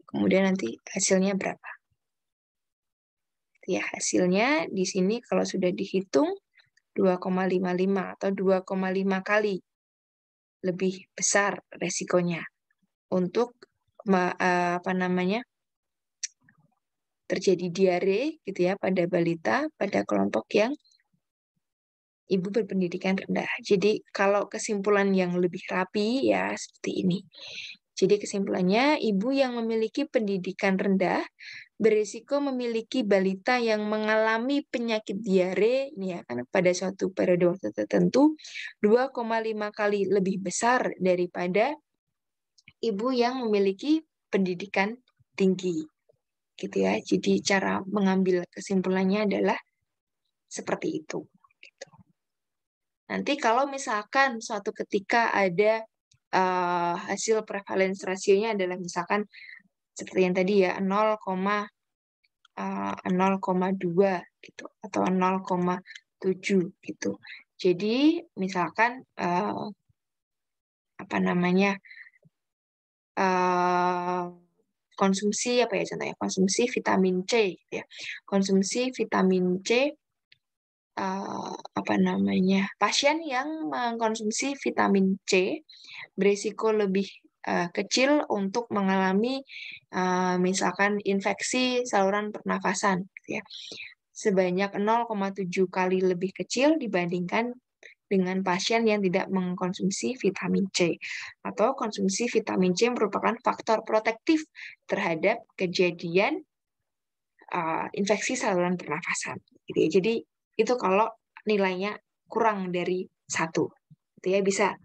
Kemudian nanti hasilnya berapa? Ya, hasilnya di sini kalau sudah dihitung 2,55 atau 2,5 kali lebih besar resikonya untuk apa namanya terjadi diare gitu ya pada balita pada kelompok yang ibu berpendidikan rendah. Jadi kalau kesimpulan yang lebih rapi ya seperti ini. Jadi kesimpulannya ibu yang memiliki pendidikan rendah berisiko memiliki balita yang mengalami penyakit diare ini ya kan pada suatu periode waktu tertentu 2,5 kali lebih besar daripada ibu yang memiliki pendidikan tinggi gitu ya. Jadi cara mengambil kesimpulannya adalah seperti itu. Gitu. Nanti kalau misalkan suatu ketika ada hasil prevalence rasionya adalah misalkan seperti yang tadi ya 0,2 gitu atau 0,7 gitu. Jadi misalkan apa namanya konsumsi apa ya contohnya konsumsi vitamin C gitu ya. Konsumsi vitamin C apa namanya pasien yang mengkonsumsi vitamin C berisiko lebih kecil untuk mengalami misalkan infeksi saluran pernafasan gitu ya sebanyak 0,7 kali lebih kecil dibandingkan dengan pasien yang tidak mengkonsumsi vitamin C atau konsumsi vitamin C merupakan faktor protektif terhadap kejadian infeksi saluran pernafasan gitu ya. Jadi itu kalau nilainya kurang dari 1 itu ya bisa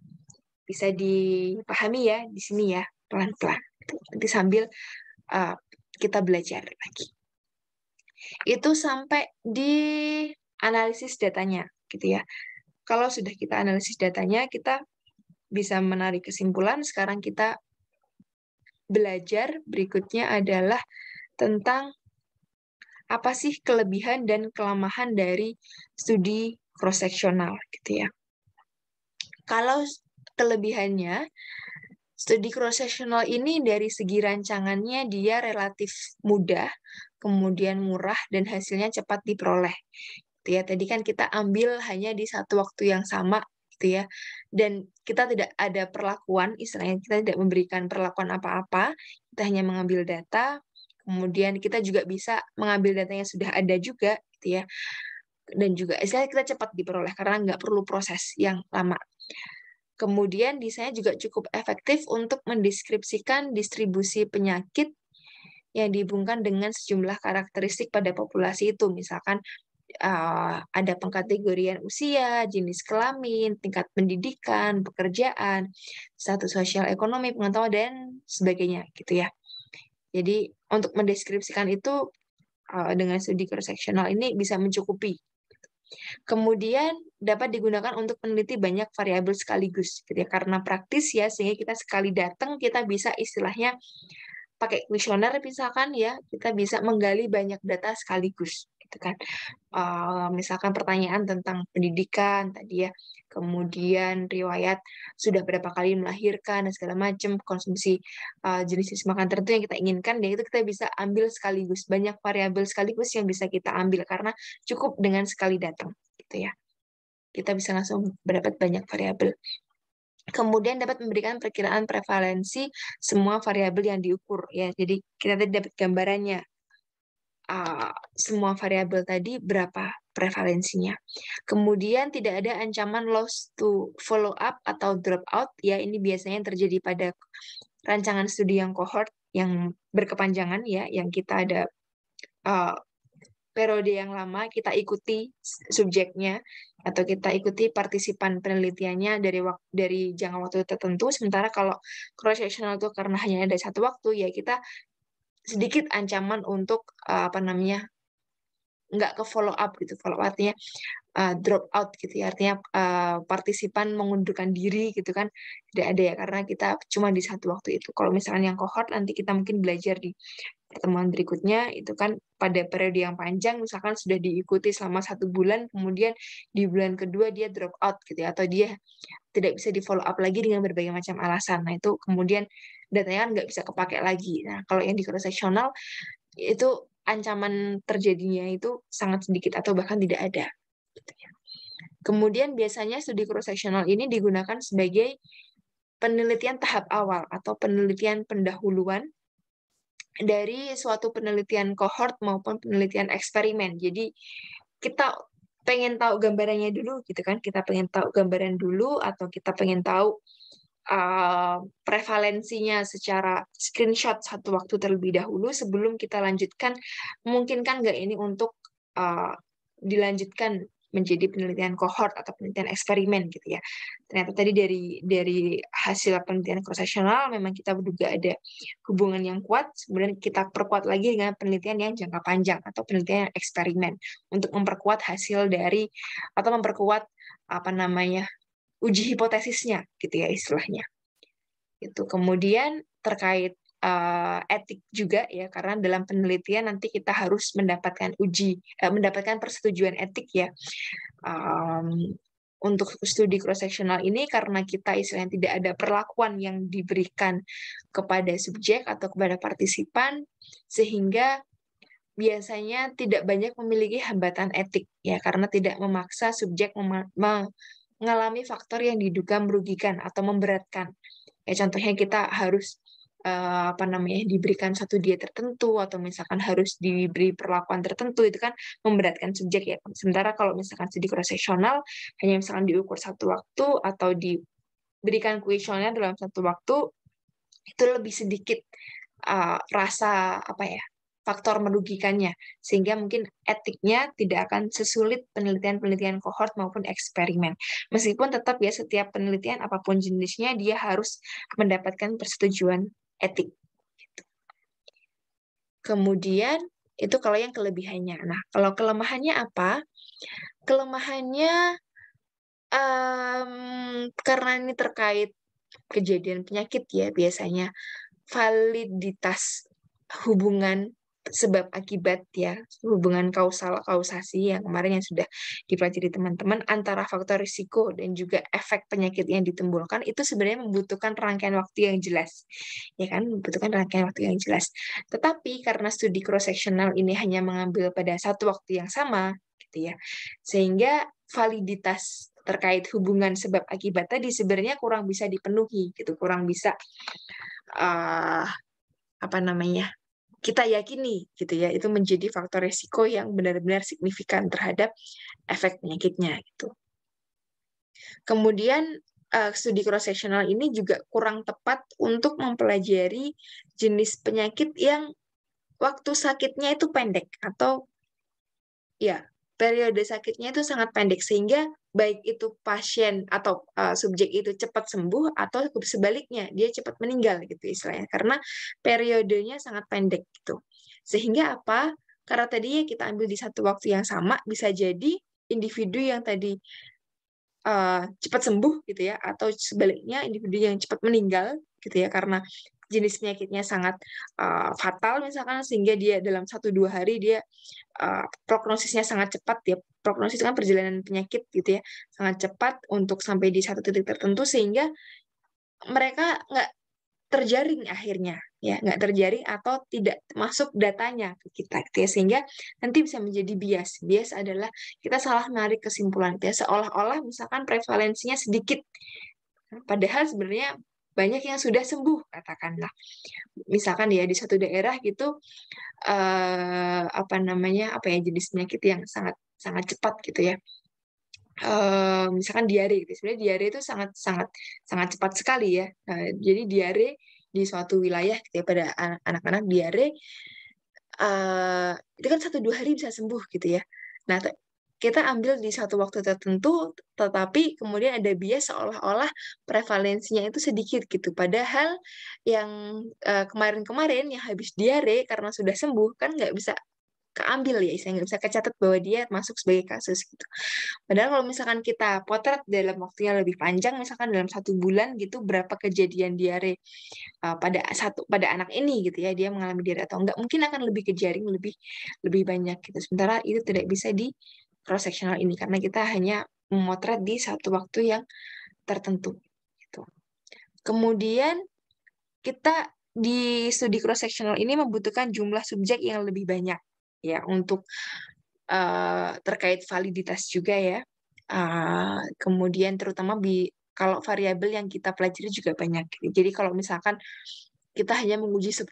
dipahami ya di sini ya pelan-pelan. Nanti sambil kita belajar lagi. Itu sampai di analisis datanya gitu ya. Kalau sudah kita analisis datanya, kita bisa menarik kesimpulan. Sekarang kita belajar berikutnya adalah tentang apa sih kelebihan dan kelemahan dari studi cross-seksional gitu ya. Kalau kelebihannya, studi cross-seksional ini dari segi rancangannya dia relatif mudah, kemudian murah, dan hasilnya cepat diperoleh. Gitu ya, tadi kan kita ambil hanya di satu waktu yang sama, gitu ya, dan kita tidak ada perlakuan, istilahnya kita tidak memberikan perlakuan apa-apa, kita hanya mengambil data, kemudian kita juga bisa mengambil data yang sudah ada juga, gitu ya, dan juga istilahnya kita cepat diperoleh karena nggak perlu proses yang lama. Kemudian desainnya juga cukup efektif untuk mendeskripsikan distribusi penyakit yang dihubungkan dengan sejumlah karakteristik pada populasi itu. Misalkan ada pengkategorian usia, jenis kelamin, tingkat pendidikan, pekerjaan, status sosial ekonomi, pengetahuan, dan sebagainya gitu ya. Jadi untuk mendeskripsikan itu dengan studi cross-sectional ini bisa mencukupi. Kemudian dapat digunakan untuk meneliti banyak variabel sekaligus, gitu ya. Karena praktis ya, sehingga kita sekali datang kita bisa istilahnya pakai kuesioner misalkan ya, kita bisa menggali banyak data sekaligus, gitu kan. Misalkan pertanyaan tentang pendidikan tadi ya, kemudian riwayat sudah berapa kali melahirkan dan segala macam, konsumsi jenis makan tertentu yang kita inginkan, dan itu kita bisa ambil sekaligus, banyak variabel sekaligus yang bisa kita ambil karena cukup dengan sekali datang, gitu ya. Kita bisa langsung mendapat banyak variabel. Kemudian dapat memberikan perkiraan prevalensi semua variabel yang diukur ya. Jadi kita tadi dapat gambarannya semua variabel tadi berapa prevalensinya. Kemudian tidak ada ancaman loss to follow up atau drop out ya. Ini biasanya terjadi pada rancangan studi yang cohort yang berkepanjangan ya, yang kita ada periode yang lama, kita ikuti subjeknya atau kita ikuti partisipan penelitiannya dari jangka waktu tertentu. Sementara kalau cross sectional itu karena hanya ada satu waktu ya, kita sedikit ancaman untuk nggak ke follow up gitu. Follow up artinya drop out gitu ya, artinya partisipan mengundurkan diri gitu kan, tidak ada ya, karena kita cuma di satu waktu itu. Kalau misalnya yang cohort nanti kita mungkin belajar di pertemuan berikutnya, itu kan pada periode yang panjang, misalkan sudah diikuti selama 1 bulan, kemudian di bulan kedua dia drop out gitu ya, atau dia tidak bisa di follow up lagi dengan berbagai macam alasan. Nah itu kemudian datanya kan nggak bisa kepakai lagi. Nah kalau yang di cross sectional itu ancaman terjadinya itu sangat sedikit atau bahkan tidak ada. Kemudian biasanya studi cross sectional ini digunakan sebagai penelitian tahap awal atau penelitian pendahuluan dari suatu penelitian cohort maupun penelitian eksperimen. Jadi kita pengen tahu gambarannya dulu gitu kan, kita pengen tahu gambaran dulu, atau kita pengen tahu prevalensinya secara screenshot satu waktu terlebih dahulu sebelum kita lanjutkan, memungkinkan nggak ini untuk dilanjutkan menjadi penelitian cohort atau penelitian eksperimen gitu ya. Ternyata tadi dari hasil penelitian cross-sectional memang kita menduga ada hubungan yang kuat, kemudian kita perkuat lagi dengan penelitian yang jangka panjang atau penelitian eksperimen untuk memperkuat hasil dari atau memperkuat uji hipotesisnya gitu ya istilahnya. Itu kemudian terkait etik juga ya, karena dalam penelitian nanti kita harus mendapatkan persetujuan etik ya. Untuk studi cross-sectional ini karena kita istilahnya tidak ada perlakuan yang diberikan kepada subjek atau kepada partisipan, sehingga biasanya tidak banyak memiliki hambatan etik ya, karena tidak memaksa subjek mengalami faktor yang diduga merugikan atau memberatkan. Ya contohnya kita harus diberikan satu diet tertentu, atau misalkan harus diberi perlakuan tertentu, itu kan memberatkan subjek ya. Sementara kalau misalkan studi cross-sectional hanya misalkan diukur satu waktu atau diberikan kuesioner dalam satu waktu, itu lebih sedikit rasa faktor merugikannya, sehingga mungkin etiknya tidak akan sesulit penelitian-penelitian cohort maupun eksperimen. Meskipun tetap ya setiap penelitian apapun jenisnya dia harus mendapatkan persetujuan etik. Kemudian itu kalau yang kelebihannya. Nah, kalau kelemahannya apa? Kelemahannya karena ini terkait kejadian penyakit ya, biasanya validitas hubungan sebab akibat ya, hubungan kausasi yang kemarin yang sudah dipelajari teman-teman antara faktor risiko dan juga efek penyakit yang ditimbulkan, itu sebenarnya membutuhkan rangkaian waktu yang jelas ya kan, membutuhkan rangkaian waktu yang jelas. Tetapi karena studi cross sectional ini hanya mengambil pada satu waktu yang sama gitu ya, sehingga validitas terkait hubungan sebab akibat tadi sebenarnya kurang bisa dipenuhi gitu, kurang bisa kita yakini gitu ya, itu menjadi faktor resiko yang benar-benar signifikan terhadap efek penyakitnya gitu. Kemudian studi cross-sectional ini juga kurang tepat untuk mempelajari jenis penyakit yang waktu sakitnya itu pendek atau ya periode sakitnya itu sangat pendek sehingga baik itu pasien atau subjek itu cepat sembuh atau sebaliknya dia cepat meninggal gitu istilahnya karena periodenya sangat pendek gitu. Sehingga apa? Karena tadi kita ambil di satu waktu yang sama bisa jadi individu yang tadi cepat sembuh gitu ya atau sebaliknya individu yang cepat meninggal gitu ya karena jenis penyakitnya sangat fatal misalkan sehingga dia dalam 1-2 hari dia prognosisnya sangat cepat ya. Prognosis kan perjalanan penyakit gitu ya sangat cepat untuk sampai di satu titik tertentu sehingga mereka nggak terjaring akhirnya ya nggak terjaring atau tidak masuk datanya ke kita gitu ya sehingga nanti bisa menjadi bias adalah kita salah menarik kesimpulan gitu ya seolah-olah misalkan prevalensinya sedikit padahal sebenarnya banyak yang sudah sembuh katakanlah misalkan ya di satu daerah gitu apa namanya apa ya jenis penyakit yang sangat sangat cepat gitu ya misalkan diare gitu. Sebenarnya diare itu sangat sangat sangat cepat sekali ya. Jadi diare di suatu wilayah gitu ya pada anak-anak diare itu kan 1-2 hari bisa sembuh gitu ya. Nah, kita ambil di satu waktu tertentu, tetapi kemudian ada bias seolah-olah prevalensinya itu sedikit gitu. Padahal yang kemarin-kemarin yang habis diare karena sudah sembuh kan nggak bisa keambil ya, istilahnya nggak bisa kecatat bahwa dia masuk sebagai kasus gitu. Padahal kalau misalkan kita potret dalam waktu yang lebih panjang, misalkan dalam 1 bulan gitu, berapa kejadian diare pada anak ini gitu ya, dia mengalami diare atau enggak, mungkin akan lebih kejaring lebih lebih banyak gitu. Sementara itu tidak bisa di cross sectional ini karena kita hanya memotret di satu waktu yang tertentu gitu. Kemudian kita di studi cross sectional ini membutuhkan jumlah subjek yang lebih banyak ya untuk terkait validitas juga ya. Kemudian terutama kalau variabel yang kita pelajari juga banyak. Jadi kalau misalkan kita hanya menguji 10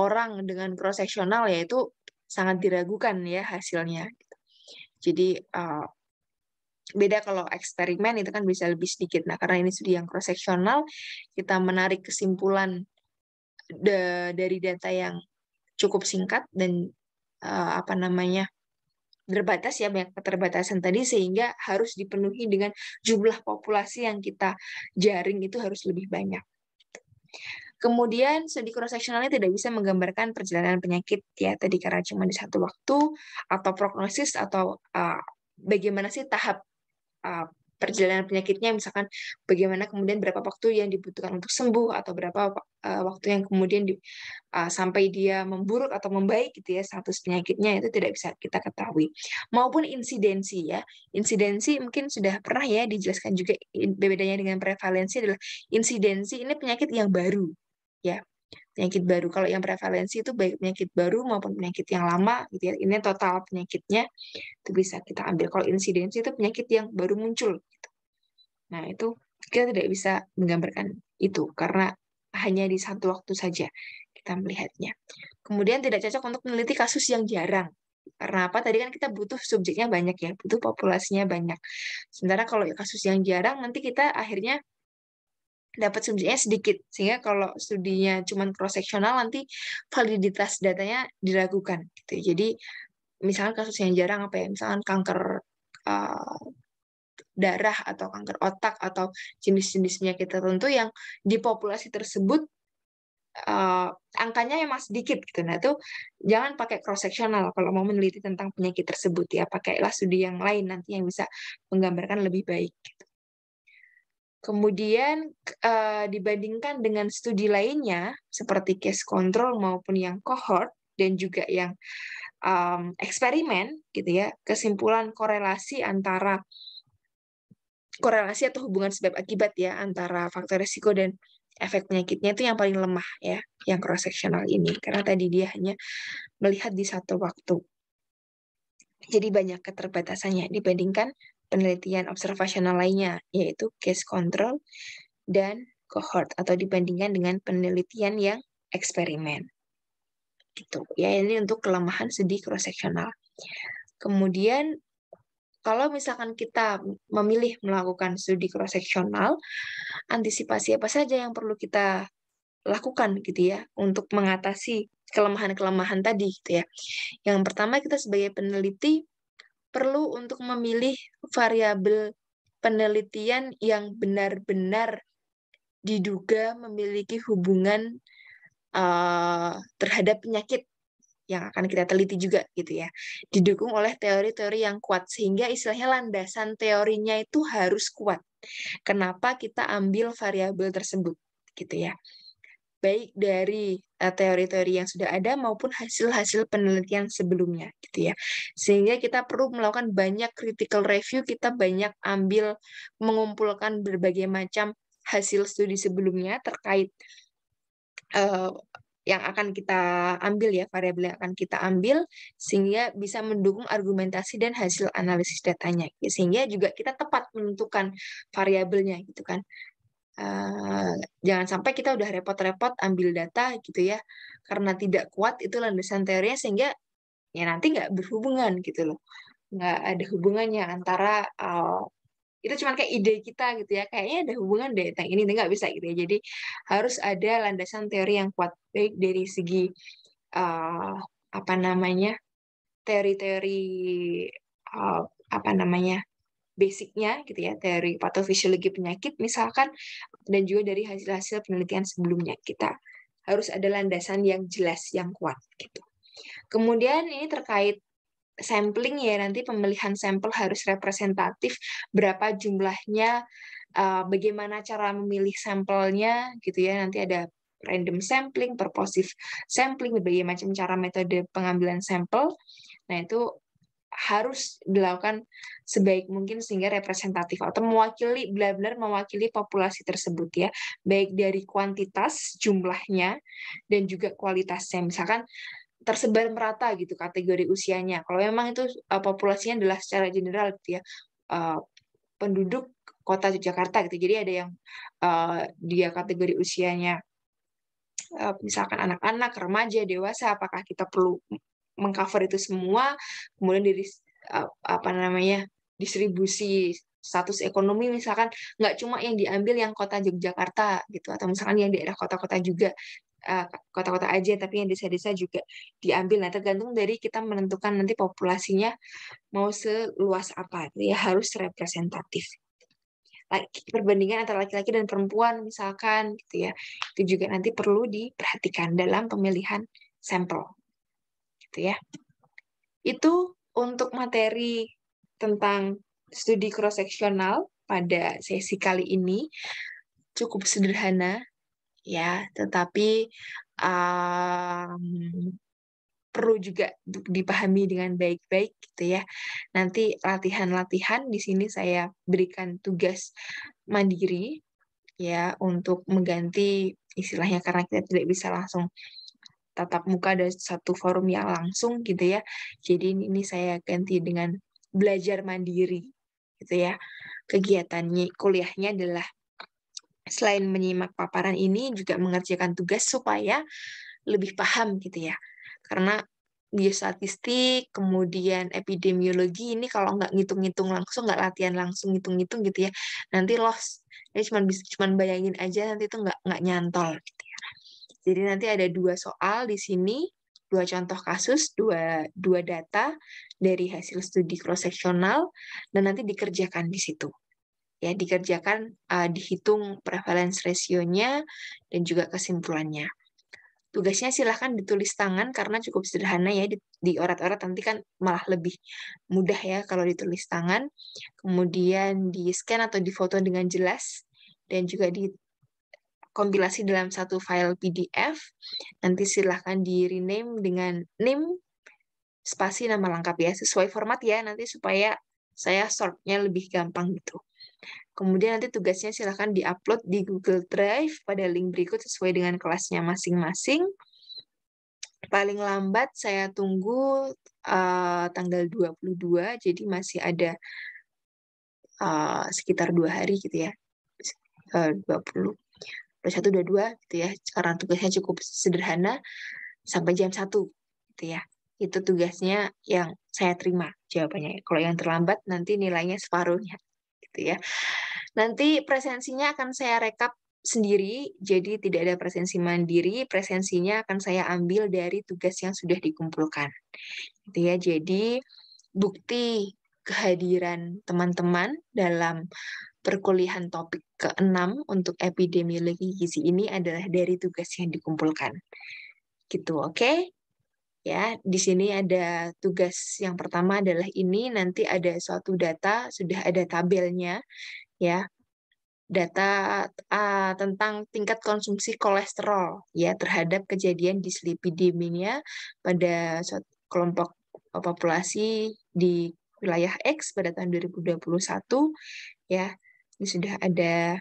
orang dengan cross sectional ya itu sangat diragukan ya hasilnya. Jadi beda kalau eksperimen itu kan bisa lebih sedikit. Nah, karena ini studi yang cross sectional, kita menarik kesimpulan dari data yang cukup singkat dan apa namanya terbatas ya banyak keterbatasan tadi sehingga harus dipenuhi dengan jumlah populasi yang kita jaring itu harus lebih banyak. Kemudian studi cross sectionalnya tidak bisa menggambarkan perjalanan penyakit ya tadi karena cuma di satu waktu atau prognosis atau bagaimana sih tahap perjalanan penyakitnya misalkan bagaimana kemudian berapa waktu yang dibutuhkan untuk sembuh atau berapa waktu yang kemudian sampai dia memburuk atau membaik gitu ya status penyakitnya itu tidak bisa kita ketahui maupun insidensi ya insidensi mungkin sudah pernah ya dijelaskan juga bedanya dengan prevalensi adalah insidensi ini penyakit yang baru ya penyakit baru. Kalau yang prevalensi itu baik penyakit baru maupun penyakit yang lama gitu ya. Ini total penyakitnya itu bisa kita ambil. Kalau insidensi itu penyakit yang baru muncul gitu. Nah, itu kita tidak bisa menggambarkan itu karena hanya di satu waktu saja kita melihatnya. Kemudian tidak cocok untuk meneliti kasus yang jarang. Karena apa? Tadi kan kita butuh subjeknya banyak ya, butuh populasinya banyak. Sementara kalau kasus yang jarang nanti kita akhirnya dapat subjeknya sedikit sehingga kalau studinya cuma cross sectional nanti validitas datanya diragukan gitu. Jadi misalkan kasus yang jarang apa ya misalkan kanker uh, darah atau kanker otak atau jenis-jenis penyakit tertentu yang di populasi tersebut angkanya memang sedikit gitu. Nah, itu jangan pakai cross sectional kalau mau meneliti tentang penyakit tersebut ya, pakailah studi yang lain nanti yang bisa menggambarkan lebih baik gitu. Kemudian dibandingkan dengan studi lainnya seperti case control maupun yang cohort dan juga yang eksperimen gitu ya, kesimpulan korelasi atau hubungan sebab akibat ya antara faktor risiko dan efek penyakitnya itu yang paling lemah ya, yang cross sectional ini karena tadi dia hanya melihat di satu waktu. Jadi banyak keterbatasannya dibandingkan penelitian observasional lainnya, yaitu case control dan cohort, atau dibandingkan dengan penelitian yang eksperimen. Gitu. Ya, ini untuk kelemahan studi cross-sectional. Kemudian, kalau misalkan kita memilih melakukan studi cross-sectional, antisipasi apa saja yang perlu kita lakukan gitu ya untuk mengatasi kelemahan-kelemahan tadi gitu ya. Yang pertama kita sebagai peneliti perlu untuk memilih variabel penelitian yang benar-benar diduga memiliki hubungan terhadap penyakit yang akan kita teliti juga gitu ya. Didukung oleh teori-teori yang kuat sehingga istilahnya landasan teorinya itu harus kuat. Kenapa kita ambil variabel tersebut gitu ya. Baik dari teori-teori yang sudah ada maupun hasil-hasil penelitian sebelumnya gitu ya. Sehingga kita perlu melakukan banyak critical review, kita banyak mengumpulkan berbagai macam hasil studi sebelumnya terkait yang akan kita ambil ya, variabel yang akan kita ambil, sehingga bisa mendukung argumentasi dan hasil analisis datanya. Sehingga juga kita tepat menentukan variabelnya gitu kan. Jangan sampai kita udah repot-repot ambil data gitu ya, karena tidak kuat itu landasan teorinya, sehingga ya nanti nggak berhubungan gitu loh. Nggak ada hubungannya antara itu cuma kayak ide kita gitu ya, kayaknya ada hubungan deh tentang ini, nggak bisa gitu ya. Jadi harus ada landasan teori yang kuat, baik dari segi uh, apa namanya teori-teori uh, apa namanya basicnya gitu ya, teori patofisiologi penyakit misalkan, dan juga dari hasil-hasil penelitian sebelumnya. Kita harus ada landasan yang jelas, yang kuat gitu. Kemudian ini terkait sampling ya, nanti pemilihan sampel harus representatif, berapa jumlahnya, bagaimana cara memilih sampelnya gitu ya, nanti ada random sampling, purposive sampling, berbagai macam cara metode pengambilan sampel. Nah, itu harus dilakukan sebaik mungkin sehingga representatif atau mewakili, benar-benar mewakili populasi tersebut ya, baik dari kuantitas jumlahnya dan juga kualitasnya. Misalkan tersebar merata gitu kategori usianya. Kalau memang itu populasinya adalah secara general gitu ya, penduduk kota Yogyakarta gitu. Jadi ada yang dia kategori usianya misalkan anak-anak, remaja, dewasa, apakah kita perlu mengcover itu semua? Kemudian dari apa namanya distribusi status ekonomi misalkan nggak cuma yang diambil yang kota Yogyakarta gitu, atau misalkan yang daerah kota-kota juga, kota-kota aja, tapi yang desa-desa juga diambil. Nah, tergantung dari kita menentukan nanti populasinya mau seluas apa, ya harus representatif. Perbandingan antara laki-laki dan perempuan misalkan gitu ya, itu juga nanti perlu diperhatikan dalam pemilihan sampel gitu ya. Itu untuk materi tentang studi cross-seksional pada sesi kali ini, cukup sederhana ya, tetapi perlu juga dipahami dengan baik-baik gitu ya. Nanti latihan-latihan di sini saya berikan tugas mandiri ya, untuk mengganti istilahnya, karena kita tidak bisa langsung tatap muka dari satu forum yang langsung gitu ya. Jadi ini saya ganti dengan belajar mandiri gitu ya. Kegiatannya kuliahnya adalah selain menyimak paparan ini juga mengerjakan tugas supaya lebih paham gitu ya. Karena biostatistik, kemudian epidemiologi ini kalau nggak ngitung-ngitung langsung, nggak latihan langsung ngitung-ngitung gitu ya, nanti lost. Jadi cuma bayangin aja, nanti itu nggak nyantol gitu ya. Jadi nanti ada 2 soal di sini, 2 contoh kasus, dua data dari hasil studi cross-seksional, dan nanti dikerjakan di situ. Ya, dikerjakan, dihitung prevalence ratio-nya dan juga kesimpulannya. Tugasnya silahkan ditulis tangan karena cukup sederhana ya, di orat-orat nanti kan malah lebih mudah ya kalau ditulis tangan. Kemudian di-scan atau difoto dengan jelas dan juga dikompilasi dalam satu file PDF. Nanti silahkan di-rename dengan name spasi nama lengkap ya, sesuai format ya nanti supaya saya sortnya lebih gampang gitu. Kemudian nanti tugasnya silahkan di-upload di Google Drive pada link berikut sesuai dengan kelasnya masing-masing. Paling lambat saya tunggu tanggal 22, jadi masih ada sekitar 2 hari gitu ya. 20, 21, 22 gitu ya. Karena tugasnya cukup sederhana, sampai jam 1 gitu ya. Itu tugasnya yang saya terima jawabannya. Kalau yang terlambat nanti nilainya separuhnya gitu ya. Nanti presensinya akan saya rekap sendiri, jadi tidak ada presensi mandiri, presensinya akan saya ambil dari tugas yang sudah dikumpulkan. Gitu ya. Jadi bukti kehadiran teman-teman dalam perkuliahan topik ke-6 untuk epidemiologi gizi ini adalah dari tugas yang dikumpulkan. Gitu, oke? Ya, di sini ada tugas yang pertama adalah ini, nanti ada suatu data, sudah ada tabelnya, ya. Data tentang tingkat konsumsi kolesterol ya terhadap kejadian dislipidemia pada suatu kelompok populasi di wilayah X pada tahun 2021 ya. Ini sudah ada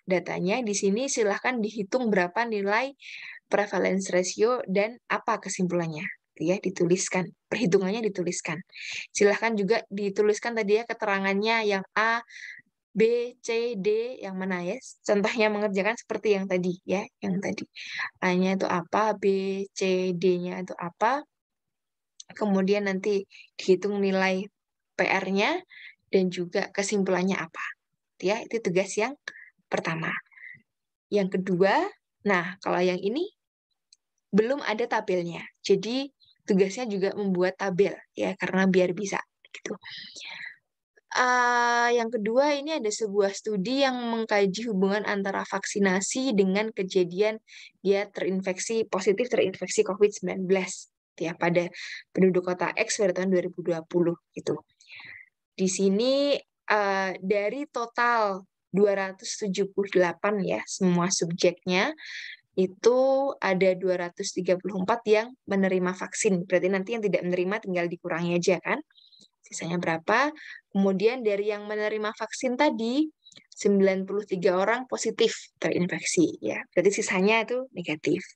datanya di sini, silahkan dihitung berapa nilai prevalence ratio dan apa kesimpulannya ya, dituliskan, perhitungannya dituliskan. Silahkan juga dituliskan tadi ya keterangannya yang A, B, C, D, yang mana ya? Contohnya mengerjakan seperti yang tadi ya, yang tadi. A-nya itu apa, B, C, D-nya itu apa. Kemudian nanti dihitung nilai PR-nya dan juga kesimpulannya apa. Ya, itu tugas yang pertama. Yang kedua, nah kalau yang ini belum ada tabelnya. Jadi tugasnya juga membuat tabel ya, karena biar bisa gitu. Yang kedua, ini ada sebuah studi yang mengkaji hubungan antara vaksinasi dengan kejadian dia positif terinfeksi COVID-19 ya, pada penduduk kota X pada tahun 2020 gitu. Di sini dari total 278 ya semua subjeknya, itu ada 234 yang menerima vaksin. Berarti nanti yang tidak menerima tinggal dikurangi aja kan. Sisanya berapa? Kemudian dari yang menerima vaksin tadi, 93 orang positif terinfeksi. Ya, berarti sisanya itu negatif.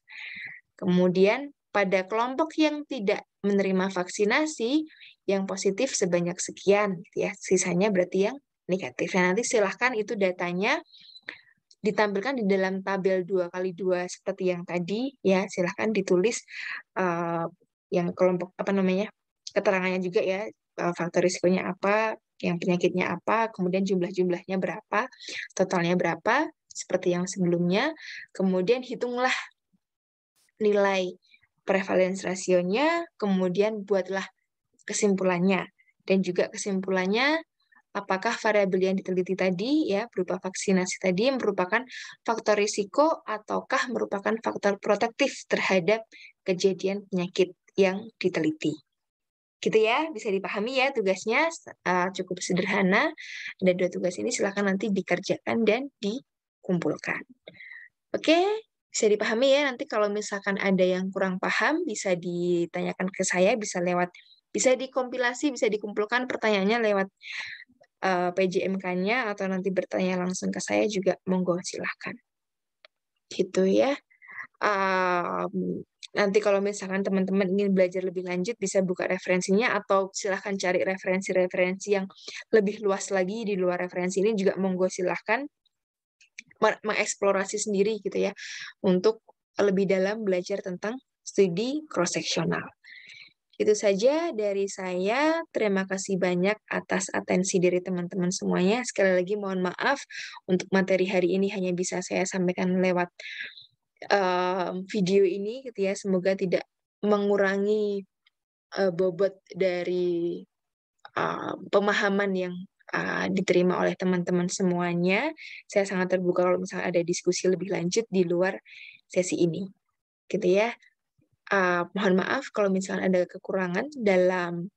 Kemudian pada kelompok yang tidak menerima vaksinasi, yang positif sebanyak sekian. Ya, sisanya berarti yang negatif. Nah, nanti silahkan itu datanya ditampilkan di dalam tabel 2x2 seperti yang tadi. Ya, silahkan ditulis yang kelompok keterangannya juga ya, faktor risikonya apa, yang penyakitnya apa, kemudian jumlah-jumlahnya berapa, totalnya berapa, seperti yang sebelumnya. Kemudian hitunglah nilai prevalence rasionya, kemudian buatlah kesimpulannya. Dan juga kesimpulannya, apakah variabel yang diteliti tadi ya berupa vaksinasi tadi merupakan faktor risiko ataukah merupakan faktor protektif terhadap kejadian penyakit yang diteliti. Gitu ya, bisa dipahami ya tugasnya, cukup sederhana. Ada 2 tugas ini, silakan nanti dikerjakan dan dikumpulkan. Oke, bisa dipahami ya. Nanti kalau misalkan ada yang kurang paham, bisa ditanyakan ke saya, bisa dikompilasi, bisa dikumpulkan pertanyaannya lewat PJMK-nya, atau nanti bertanya langsung ke saya juga, monggo silahkan. Gitu ya. Nanti kalau misalkan teman-teman ingin belajar lebih lanjut, bisa buka referensinya, atau silahkan cari referensi-referensi yang lebih luas lagi di luar referensi ini juga, monggo silahkan mengeksplorasi sendiri gitu ya, untuk lebih dalam belajar tentang studi cross-seksional. Itu saja dari saya. Terima kasih banyak atas atensi dari teman-teman semuanya. Sekali lagi mohon maaf untuk materi hari ini hanya bisa saya sampaikan lewat video ini gitu ya. Semoga tidak mengurangi bobot dari pemahaman yang diterima oleh teman-teman semuanya. Saya sangat terbuka kalau misalnya ada diskusi lebih lanjut di luar sesi ini. Gitu ya. Mohon maaf kalau misalnya ada kekurangan dalam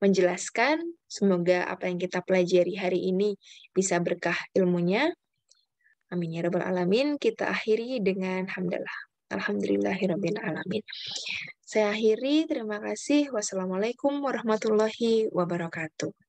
menjelaskan. Semoga apa yang kita pelajari hari ini bisa berkah ilmunya. Amin ya rabbal alamin. Kita akhiri dengan hamdalah. Alhamdulillahirabbil alamin. Saya akhiri, terima kasih. Wassalamualaikum warahmatullahi wabarakatuh.